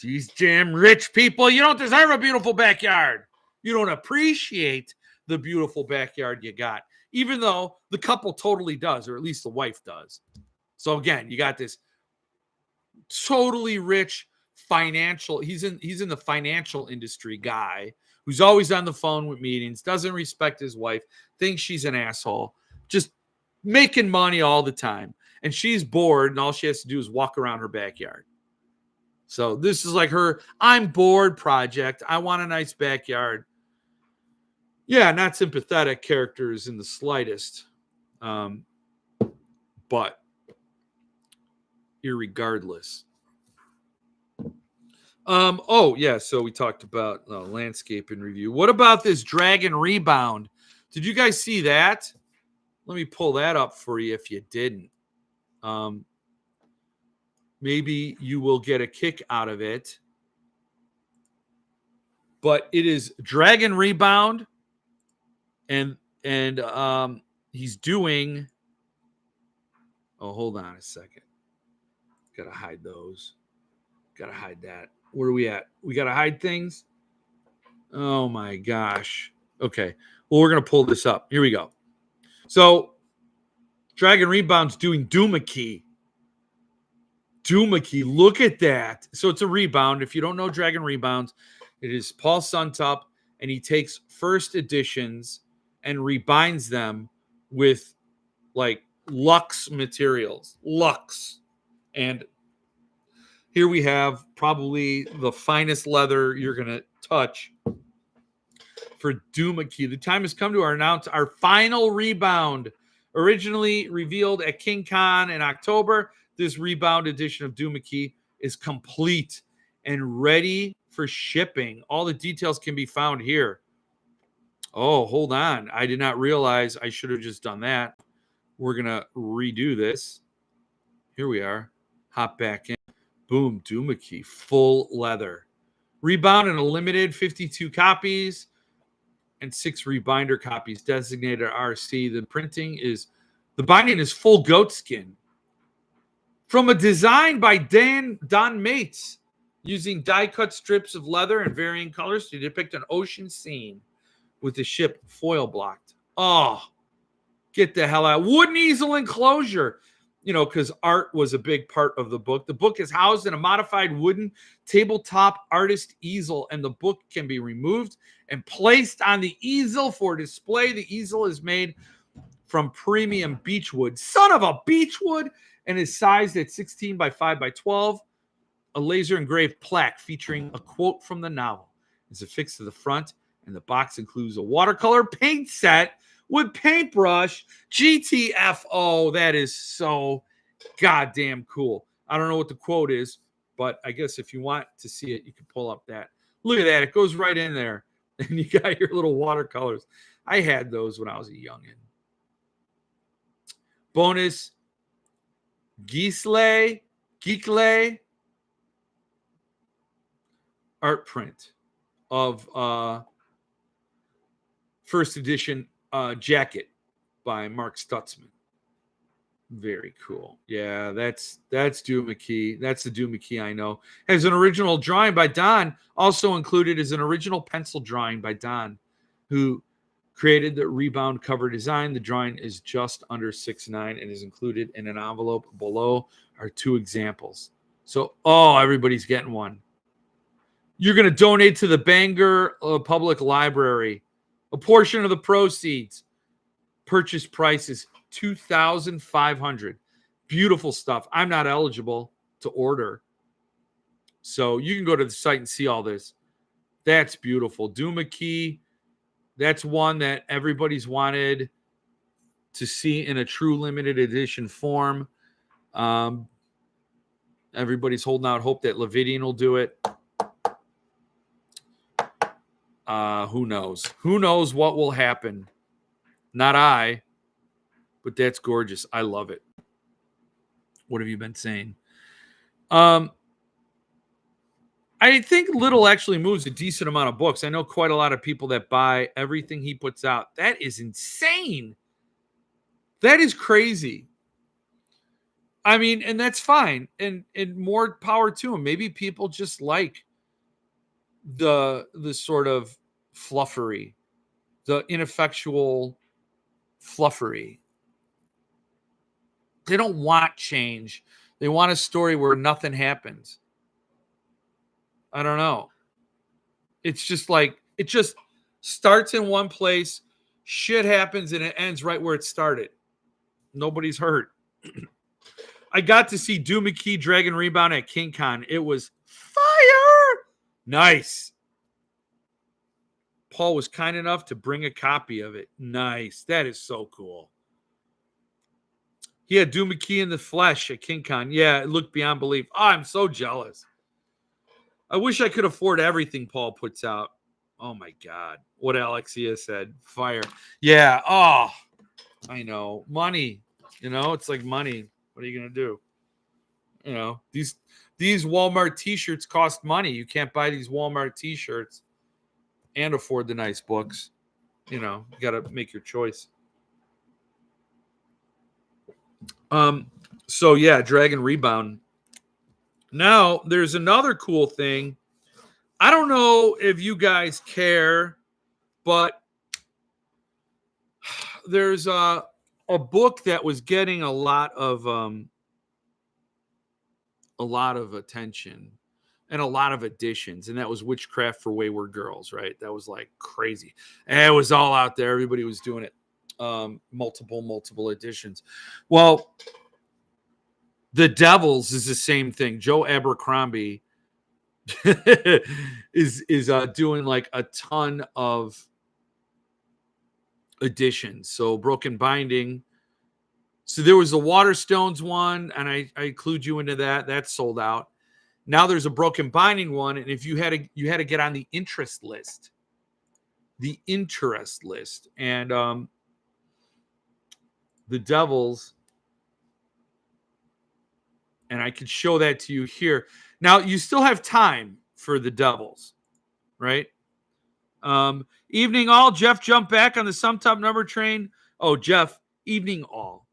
These damn rich people, you don't deserve a beautiful backyard. You don't appreciate the beautiful backyard you got, even though the couple totally does, or at least the wife does. So again, you got this totally rich financial. He's in the financial industry guy who's always on the phone with meetings, doesn't respect his wife, thinks she's an asshole, just making money all the time. And she's bored, and all she has to do is walk around her backyard. So this is like her I'm bored project. I want a nice backyard. Yeah, not sympathetic characters in the slightest. But irregardless. So we talked about landscape and review. What about this Dragon Rebound? Did you guys see that? Let me pull that up for you if you didn't. Maybe you will get a kick out of it. But it is Dragon Rebound, and he's doing. Oh, hold on a second. Gotta hide those. Gotta hide that. Where are we at? We gotta hide things. Oh my gosh. Okay. Well, we're gonna pull this up. Here we go. So, Dragon Rebound's doing Duma Key. Duma Key. Look at that. So it's a rebound. If you don't know Dragon Rebounds, it is Paul Suntup, and he takes first editions and rebinds them with like luxe materials. Luxe. And here we have probably the finest leather you're going to touch for Duma Key. The time has come to announce our final rebound. Originally revealed at King Con in October, this rebound edition of Duma Key is complete and ready for shipping. All the details can be found here. Oh, hold on. I did not realize I should have just done that. We're going to redo this. Here we are. Hop back in. Boom, Duma key, full leather. Rebound in a limited 52 copies and 6 rebinder copies designated RC. The binding is full goat skin. From a design by Don Mates, using die-cut strips of leather in varying colors to depict an ocean scene with the ship foil blocked. Oh, get the hell out. Wooden easel enclosure. Because art was a big part of the book. The book is housed in a modified wooden tabletop artist easel, and the book can be removed and placed on the easel for display. The easel is made from premium beechwood. Son of a beechwood! And is sized at 16 by 5 by 12. A laser engraved plaque featuring a quote from the novel is affixed to the front, and the box includes a watercolor paint set with paintbrush. GTFO. That is so goddamn cool. I don't know what the quote is, but I guess if you want to see it, you can pull up that. Look at that. It goes right in there. And you got your little watercolors. I had those when I was a youngin'. Bonus, Geekle art print of first edition jacket by Mark Stutzman. Very cool. Yeah, that's Duma key. That's the Duma key I know. Has an original drawing by Don. Also included is an original pencil drawing by Don, who created the Rebound cover design. The drawing is just under 6'9" and is included in an envelope. Below are 2 examples. So, everybody's getting one. You're going to donate to the Bangor Public Library. A portion of the proceeds. Purchase price is $2,500. Beautiful stuff. I'm not eligible to order, so you can go to the site and see all this. That's beautiful. Duma key. That's one that everybody's wanted to see in a true limited edition form. Everybody's holding out hope that Levidian will do it. Who knows? Who knows what will happen? Not I, but that's gorgeous. I love it. What have you been saying? I think Little actually moves a decent amount of books. I know quite a lot of people that buy everything he puts out. That is insane. That is crazy. I mean, and that's fine. And more power to him. Maybe people just like the sort of fluffery, the ineffectual fluffery. They don't want change. They want a story where nothing happens. I don't know. It's just like, it just starts in one place, shit happens, and it ends right where it started. Nobody's hurt. I got to see Duma Key Dragon Rebound at King Con. It was fire. Nice. Paul was kind enough to bring a copy of it. Nice. That is so cool. He had Duma Key in the flesh at King Con. Yeah, it looked beyond belief. Oh, I'm so jealous. I wish I could afford everything Paul puts out. Oh, my God. What Alexia said. Fire. Yeah. Oh, I know. Money. It's like money. What are you going to do? These Walmart T-shirts cost money. You can't buy these Walmart T-shirts and afford the nice books. You got to make your choice. So, yeah, Dragon Rebound. Now, there's another cool thing. I don't know if you guys care, but there's a book that was getting a lot of attention and a lot of editions, and that was Witchcraft for Wayward Girls, right? That was like crazy. And it was all out there. Everybody was doing it. Multiple editions. Well, The Devils is the same thing. Joe Abercrombie is doing like a ton of editions. So Broken Binding. So there was the Waterstones one, and I include you into that. That's sold out. Now there's a Broken Binding one, and if you had to get on the interest list. And The Devils And I could show that to you here. Now, you still have time for the Devils, right? Evening all. Jeff jumped back on the Sum Top number train. Oh, Jeff, evening all.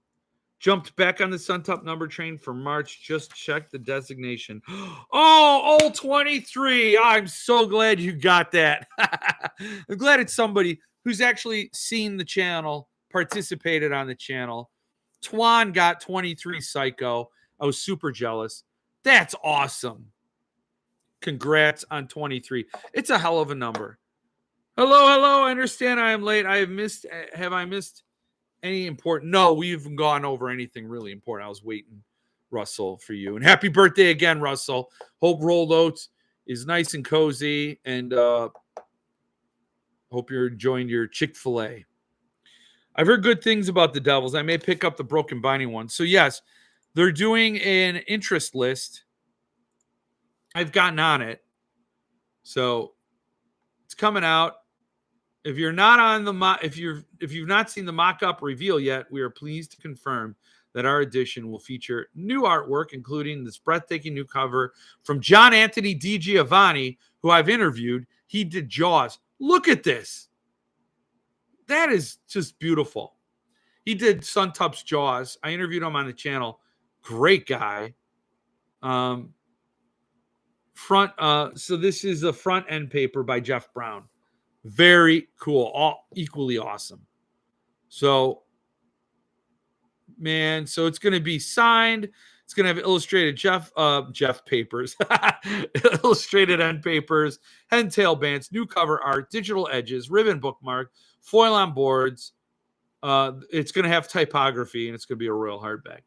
Jumped back on the Sun Top number train for March. Just check the designation. Oh, all 23. I'm so glad you got that. I'm glad it's somebody who's actually seen the channel, participated on the channel. Twan got 23 Psycho. I was super jealous. That's awesome. Congrats on 23. It's a hell of a number. Hello. I understand I am late. Have I missed any important? No, we haven't gone over anything really important. I was waiting, Russell, for you. And happy birthday again, Russell. Hope rolled oats is nice and cozy, and hope you're enjoying your Chick-fil-A. I've heard good things about the Devils. I may pick up the broken binding one. So yes, they're doing an interest list. I've gotten on it, so it's coming out. If you're not on the if you've not seen the mock-up reveal yet, we are pleased to confirm that our edition will feature new artwork, including this breathtaking new cover from John Anthony DiGiovanni, who I've interviewed. He did Jaws. Look at this. That is just beautiful. He did Suntup's Jaws. I interviewed him on the channel. Great guy. So this is a front end paper by Jeff Brown. Very cool. All equally awesome. So, man, so it's going to be signed. It's going to have illustrated Jeff papers, illustrated end papers, head and tail bands, new cover art, digital edges, ribbon bookmark, foil on boards. It's going to have typography, and it's going to be a royal hardback.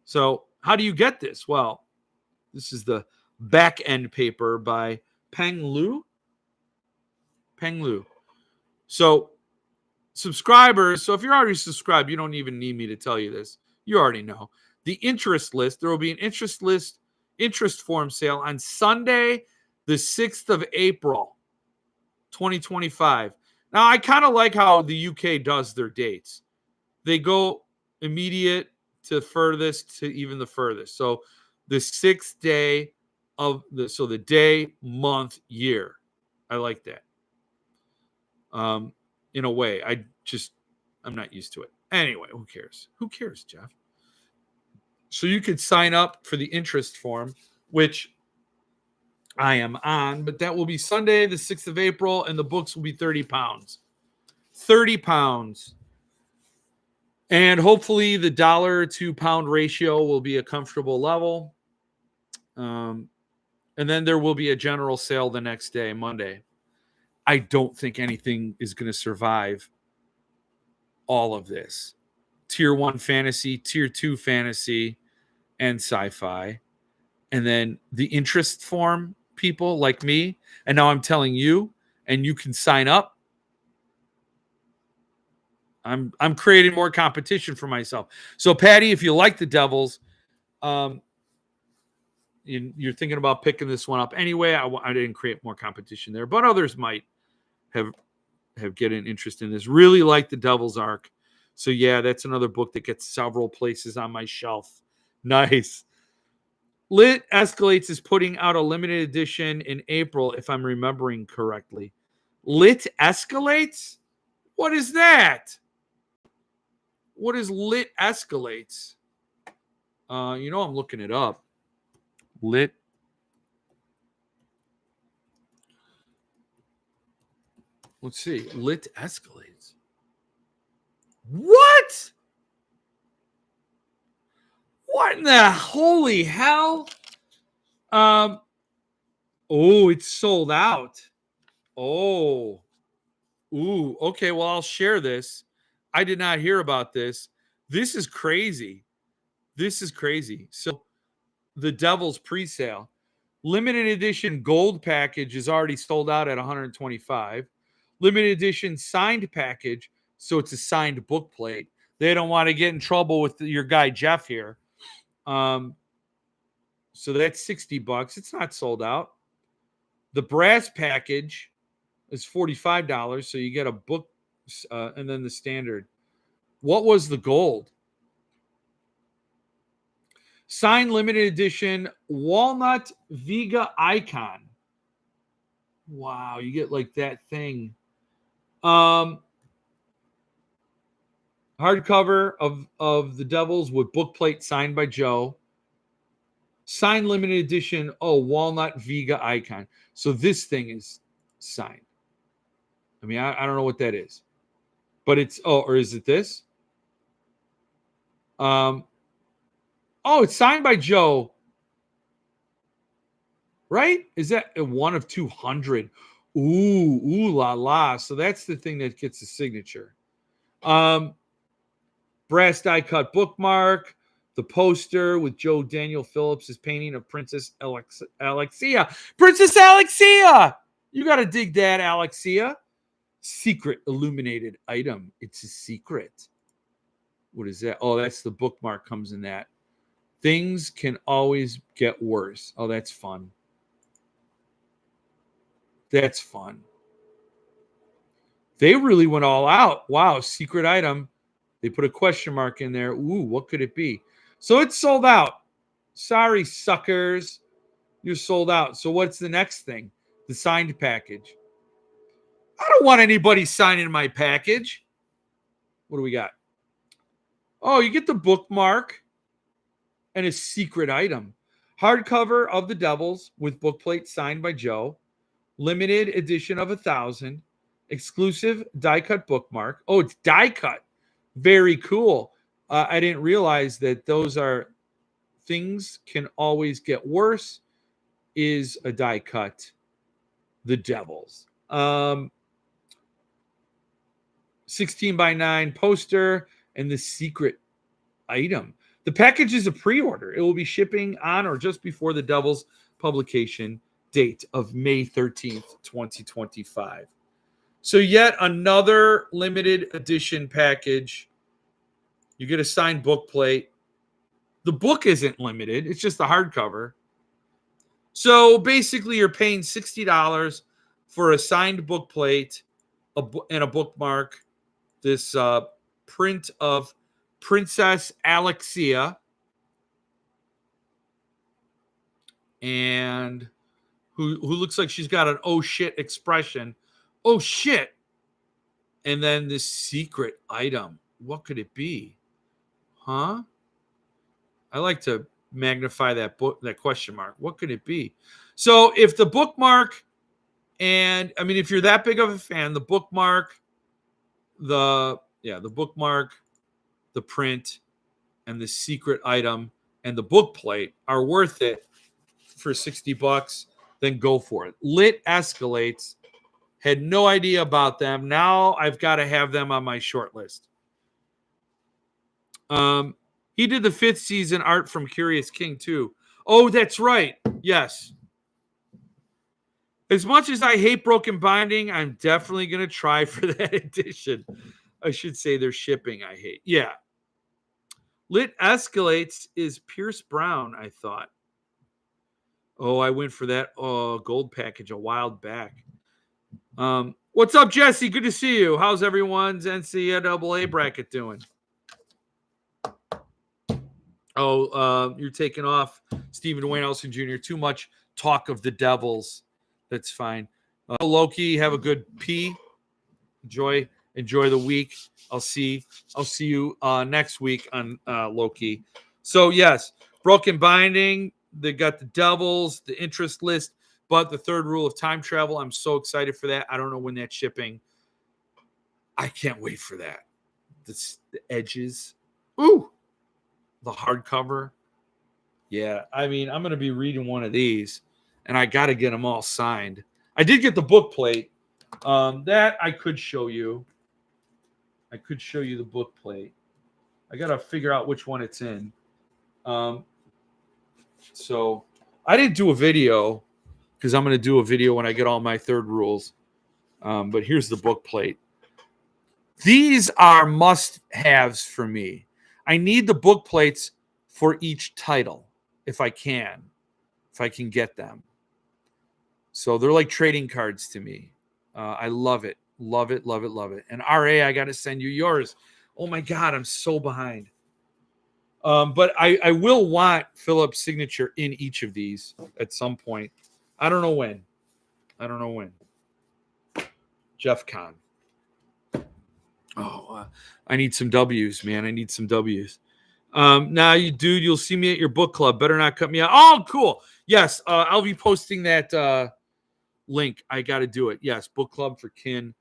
So how do you get this? Well, this is the back end paper by Peng Lu. So subscribers, so if you're already subscribed, you don't even need me to tell you this. You already know. The interest list, there will be an interest form sale on Sunday, the 6th of April, 2025. Now, I kind of like how the UK does their dates. They go immediate to furthest to even the furthest. So the 6th day of the day, month, year. I like that. In a way, I'm not used to it. Anyway, who cares? Who cares, Jeff? So you could sign up for the interest form, which I am on, but that will be Sunday, the 6th of April, and the books will be 30 pounds. 30 pounds. And hopefully the dollar to pound ratio will be a comfortable level. And then there will be a general sale the next day, Monday. I don't think anything is going to survive all of this. Tier 1 fantasy, Tier 2 fantasy, and sci-fi. And then the interest form people like me. And now I'm telling you, and you can sign up. I'm creating more competition for myself. So, Patty, if you like the Devils, you're thinking about picking this one up anyway. I didn't create more competition there, but others might have get an interest in this. Really like the Devil's Arc. So yeah, that's another book that gets several places on my shelf. Nice. Lit Escalates is putting out a limited edition in April, if I'm remembering correctly. Lit Escalates? What is that? What is Lit Escalates? I'm looking it up. Lit. Let's see. Lit Escalates. What? What in the holy hell? Oh, it's sold out. Oh. Ooh, okay. Well, I'll share this. I did not hear about this. This is crazy. So the Devil's pre-sale. Limited edition gold package is already sold out at $125. Limited edition signed package, so it's a signed book plate. They don't want to get in trouble with your guy Jeff here. So that's $60. It's not sold out. The brass package is $45, so you get a book and then the standard. What was the gold? Signed limited edition walnut Vega icon. Wow, you get like that thing. Hardcover of the Devils with book plate signed by Joe. Signed limited edition. Oh, walnut Vega icon. So this thing is signed. I mean, I don't know what that is, but it's or is it this? Oh, it's signed by Joe. Right? Is that a one of 200? Ooh la la. So that's the thing that gets the signature. Brass die cut bookmark, the poster with Joe Daniel Phillips' painting of Princess Alexia. Princess Alexia! You got to dig that, Alexia. Secret illuminated item. It's a secret. What is that? Oh, that's the bookmark comes in that. Things can always get worse. Oh, that's fun. That's fun. They really went all out. Wow, secret item. They put a question mark in there. Ooh, what could it be? So it's sold out. Sorry, suckers. You're sold out. So what's the next thing? The signed package. I don't want anybody signing my package. What do we got? Oh, you get the bookmark and a secret item. Hardcover of the Devils with bookplate signed by Joe. Limited edition of 1,000. Exclusive die cut bookmark. Oh, it's die cut. Very cool. I didn't realize that those are things can always get worse. Is a die cut. The Devils. 16x9 poster and the secret item. The package is a pre-order. It will be shipping on or just before the Devils publication date of May 13th, 2025. So yet another limited edition package. You get a signed book plate. The book isn't limited. It's just the hardcover. So basically you're paying $60 for a signed book plate and a bookmark. This print of Princess Alexia. And who looks like she's got an oh shit expression. Oh shit. And then this secret item. What could it be? Huh? I like to magnify that question mark. What could it be? So if the bookmark and I mean if you're that big of a fan, the bookmark, the bookmark, the print, and the secret item and the book plate are worth it for $60, then go for it. Lit Escalates. Had no idea about them. Now I've got to have them on my short list. He did the 5th season art from Curious King too. Oh, that's right. Yes. As much as I hate Broken Binding, I'm definitely going to try for that edition. I should say their shipping I hate. Yeah. Lit Escalates is Pierce Brown, I thought. Oh, I went for that gold package a while back. What's up, Jesse? Good to see you. How's everyone's NCAA bracket doing? Oh, you're taking off, Stephen Wayne Elson Jr. Too much talk of the Devils. That's fine. Loki, have a good pee. Enjoy the week. I'll see you next week on Loki. So yes, Broken Binding. They got the Devils, the interest list, but the third rule of time travel. I'm so excited for that. I don't know when that's shipping. I can't wait for that. The edges. Ooh, the hardcover. Yeah, I mean, I'm going to be reading one of these, and I got to get them all signed. I did get the book plate. That I could show you. I could show you the book plate. I got to figure out which one it's in. So I didn't do a video because I'm going to do a video when I get all my third rules. But here's the book plate. These are must-haves for me. I need the book plates for each title if I can get them. So they're like trading cards to me. I love it. Love it, love it, love it. And RA, I got to send you yours. Oh, my God, I'm so behind. But I will want Philip's signature in each of these at some point. I don't know when. Jeff Kahn. Oh, I need some W's, man. I need some W's. Now, you'll see me at your book club. Better not cut me out. Oh, cool. Yes, I'll be posting that link. I got to do it. Yes, book club for Kin.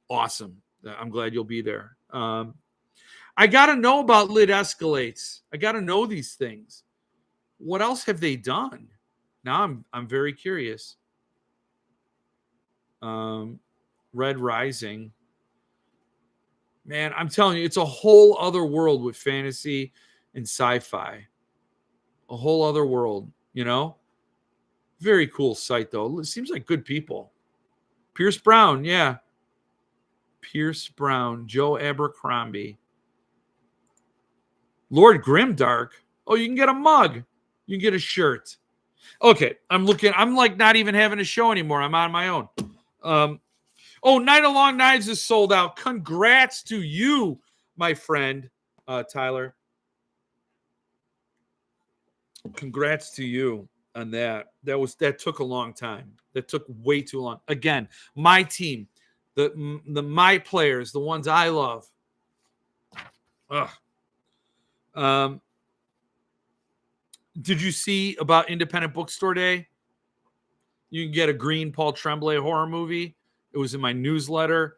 Awesome. I'm glad you'll be there. I got to know about Lid Escalates. I got to know these things. What else have they done? Now I'm very curious. Red Rising. Man, I'm telling you, it's a whole other world with fantasy and sci-fi. A whole other world, you know? Very cool site, though. It seems like good people. Pierce Brown, yeah. Pierce Brown, Joe Abercrombie. Lord Grimdark. Oh, you can get a mug. You can get a shirt. Okay, I'm like not even having a show anymore. I'm on my own. Night of Long Knives is sold out. Congrats to you, my friend, Tyler. Congrats to you on that. That took a long time. That took way too long. Again, my team, the my players, the ones I love. Ugh. Did you see about Independent Bookstore Day? You can get a green Paul Tremblay horror movie. It was in my newsletter.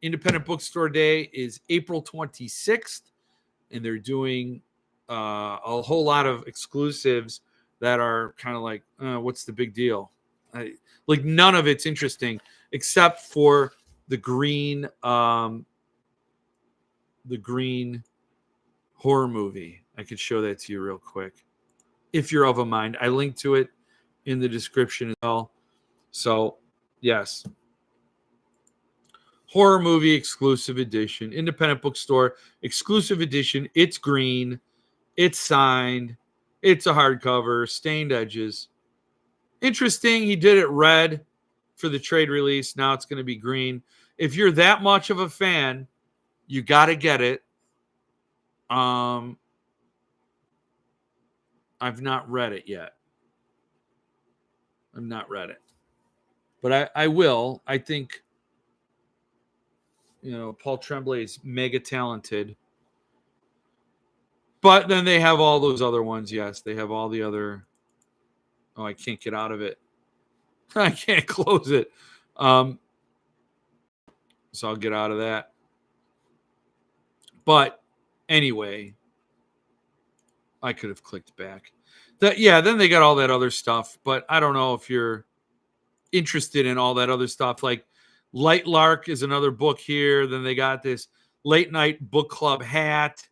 Independent Bookstore Day is April 26th, and they're doing a whole lot of exclusives that are kind of like, what's the big deal? Like none of it's interesting except for the green horror movie. I could show that to you real quick if you're of a mind. I linked to it in the description as well. So, yes. Horror movie exclusive edition, Independent Bookstore exclusive edition. It's green. It's signed. It's a hardcover, stained edges. Interesting. He did it red for the trade release. Now it's going to be green. If you're that much of a fan, you got to get it. I've not read it yet. I've not read it. But I will. I think, Paul Tremblay is mega talented. But then they have all those other ones. Yes, they have all the other. Oh, I can't get out of it. I can't close it. So I'll get out of that. But anyway, I could have clicked back. Then they got all that other stuff. But I don't know if you're interested in all that other stuff. Like Light Lark is another book here. Then they got this late night book club hat,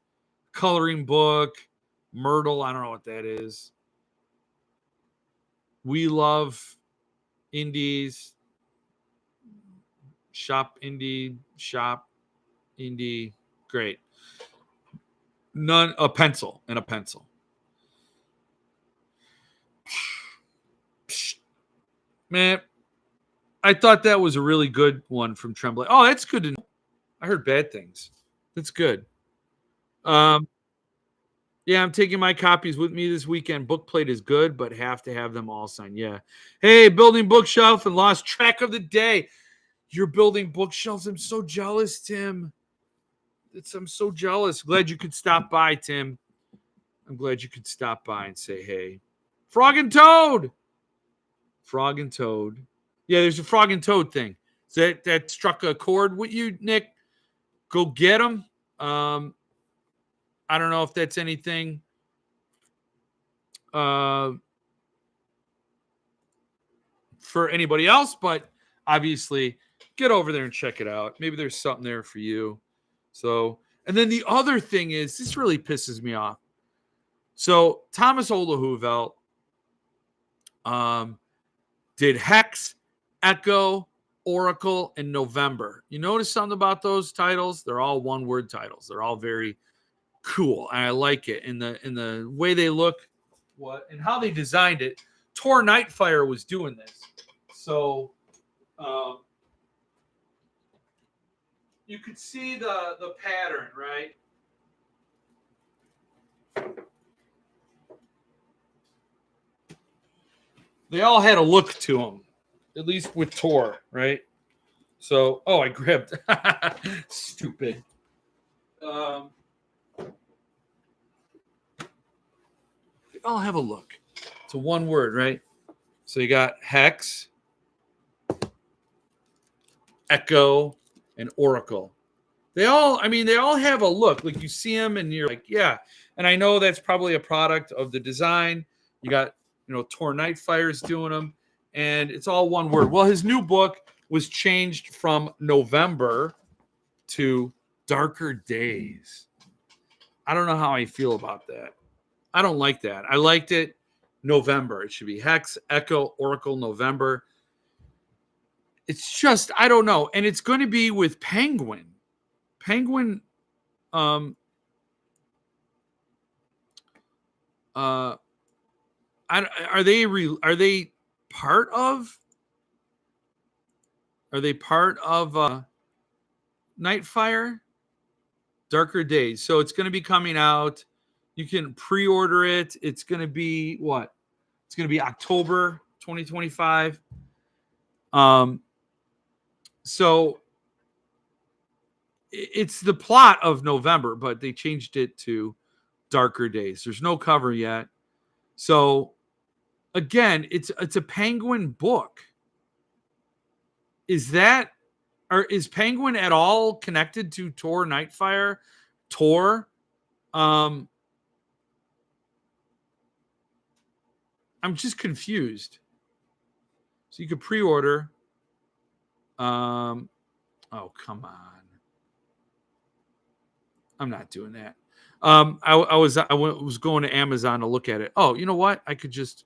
coloring book, Myrtle. I don't know what that is. We love indies. Shop indie. Great. A pencil. Man, I thought that was a really good one from Tremblay. Oh, that's good to know. I heard bad things. That's good. Yeah, I'm taking my copies with me this weekend. Book plate is good, but have to have them all signed. Yeah. Hey, building bookshelf and lost track of the day. You're building bookshelves. I'm so jealous, Tim. I'm so jealous. Glad you could stop by, Tim. I'm glad you could stop by and say hey. Frog and Toad. Yeah, there's a Frog and Toad thing. That struck a chord with you, Nick. Go get them. I don't know if that's anything for anybody else, but obviously get over there and check it out. Maybe there's something there for you. So, and then the other thing is, this really pisses me off. So Thomas Olahuvelt did Hex, Echo, Oracle, and November. You notice something about those titles? They're all one-word titles. They're all very cool. And I like it. In the way they look, and how they designed it. Tor Nightfire was doing this. So you could see the pattern, right? they all had a look to them, at least with Tor, right? So, I grabbed. Stupid. They all have a look. It's a one word, right? So you got Hex, Echo, and Oracle. They all have a look. Like you see them and you're like, yeah. And I know that's probably a product of the design. You got, Tor Nightfire's doing them, and it's all one word. Well, his new book was changed from November to Darker Days. I don't know how I feel about that. I don't like that. I liked it November. It should be Hex, Echo, Oracle, November. It's just, I don't know. And it's going to be with Penguin. Penguin, are they part of Nightfire? Darker Days. So it's going to be coming out. You can pre-order it. It's going to be what? It's going to be October 2025. So it's the plot of November, but they changed it to Darker Days. There's no cover yet. So again, it's a Penguin book. Is Penguin at all connected to Tor Nightfire? Tor? I'm just confused. So you could pre-order. Oh, come on. I'm not doing that. I was going to Amazon to look at it. Oh, you know what? I could just.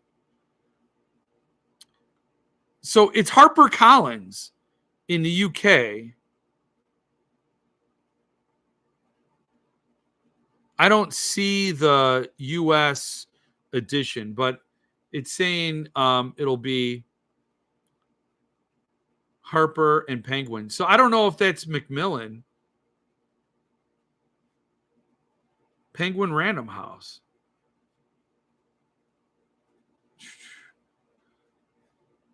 So it's HarperCollins in the UK. I don't see the US edition, but it's saying it'll be Harper and Penguin. So I don't know if that's Macmillan. Penguin Random House.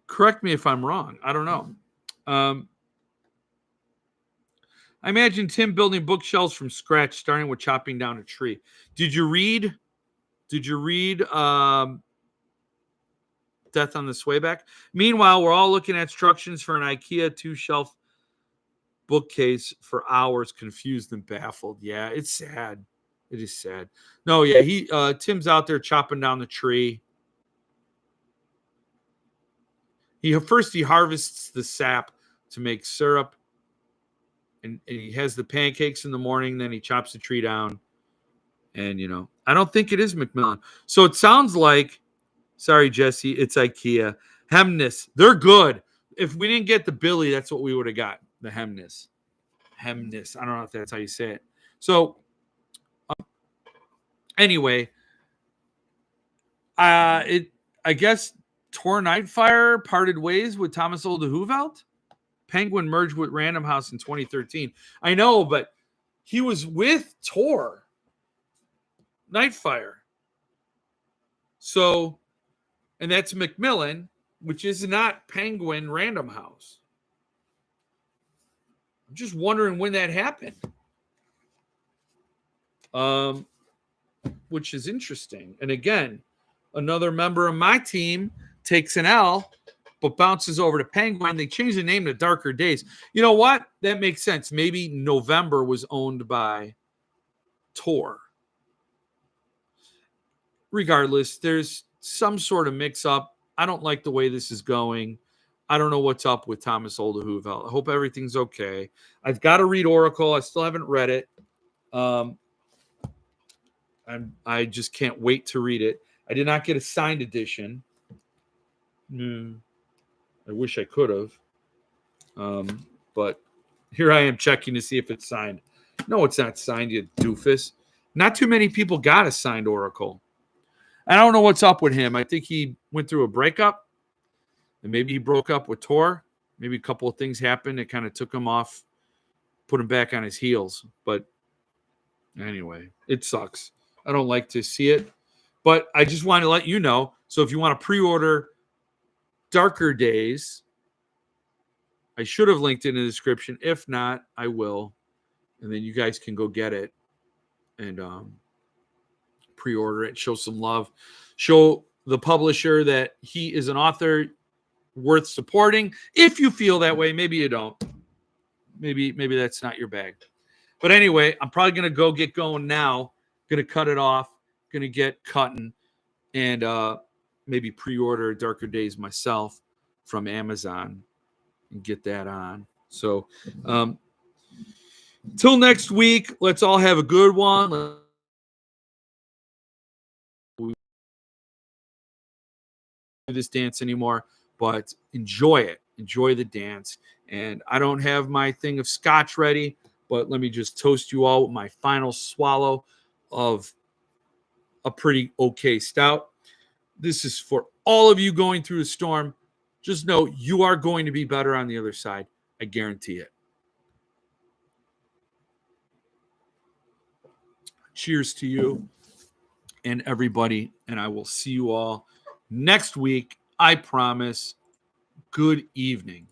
Correct me if I'm wrong. I don't know. I imagine Tim building bookshelves from scratch, starting with chopping down a tree. Did you read Death on the Swayback? Meanwhile, we're all looking at instructions for an IKEA 2-shelf bookcase for hours, confused and baffled. Yeah, it's sad. It is sad. No, yeah, Tim's out there chopping down the tree. He harvests the sap to make syrup, and he has the pancakes in the morning. Then he chops the tree down, and I don't think it is Macmillan. So it sounds like, sorry, Jesse, it's IKEA. Hemnes, they're good. If we didn't get the Billy, that's what we would have got. The Hemnes. I don't know if that's how you say it. So anyway, I guess Tor Nightfire parted ways with Thomas Oldehuvelt. Penguin merged with Random House in 2013. I know, but he was with Tor Nightfire. So, and that's Macmillan, which is not Penguin Random House. I'm just wondering when that happened. Which is interesting. And again, another member of my team takes an L, but bounces over to Penguin. They changed the name to Darker Days. You know what? That makes sense. Maybe November was owned by Tor. Regardless, there's some sort of mix-up. I don't like the way this is going. I don't know what's up with Thomas Oldehuvelt. I hope everything's okay. I've got to read Oracle. I still haven't read it. I just can't wait to read it. I did not get a signed edition. I wish I could have. But here I am checking to see if it's signed. No, it's not signed, you doofus. Not too many people got a signed Oracle. I don't know what's up with him. I think he went through a breakup, and maybe he broke up with Tor. Maybe a couple of things happened that kind of took him off, put him back on his heels. But anyway, it sucks. I don't like to see it. But I just want to let you know. So if you want to pre-order Darker Days. I should have linked it in the description. If not, I will. And then you guys can go get it and pre-order it. Show some love. Show the publisher that he is an author worth supporting. If you feel that way, maybe you don't. Maybe that's not your bag. But anyway, I'm probably going to get going now. Going to cut it off. Going to get cutting and maybe pre-order Darker Days myself from Amazon and get that on. So till next week, let's all have a good one. We do this dance anymore, but enjoy it. Enjoy the dance. And I don't have my thing of scotch ready, but let me just toast you all with my final swallow of a pretty okay stout. This is for all of you going through a storm. Just know you are going to be better on the other side. I guarantee it. Cheers to you and everybody. And I will see you all next week. I promise. Good evening.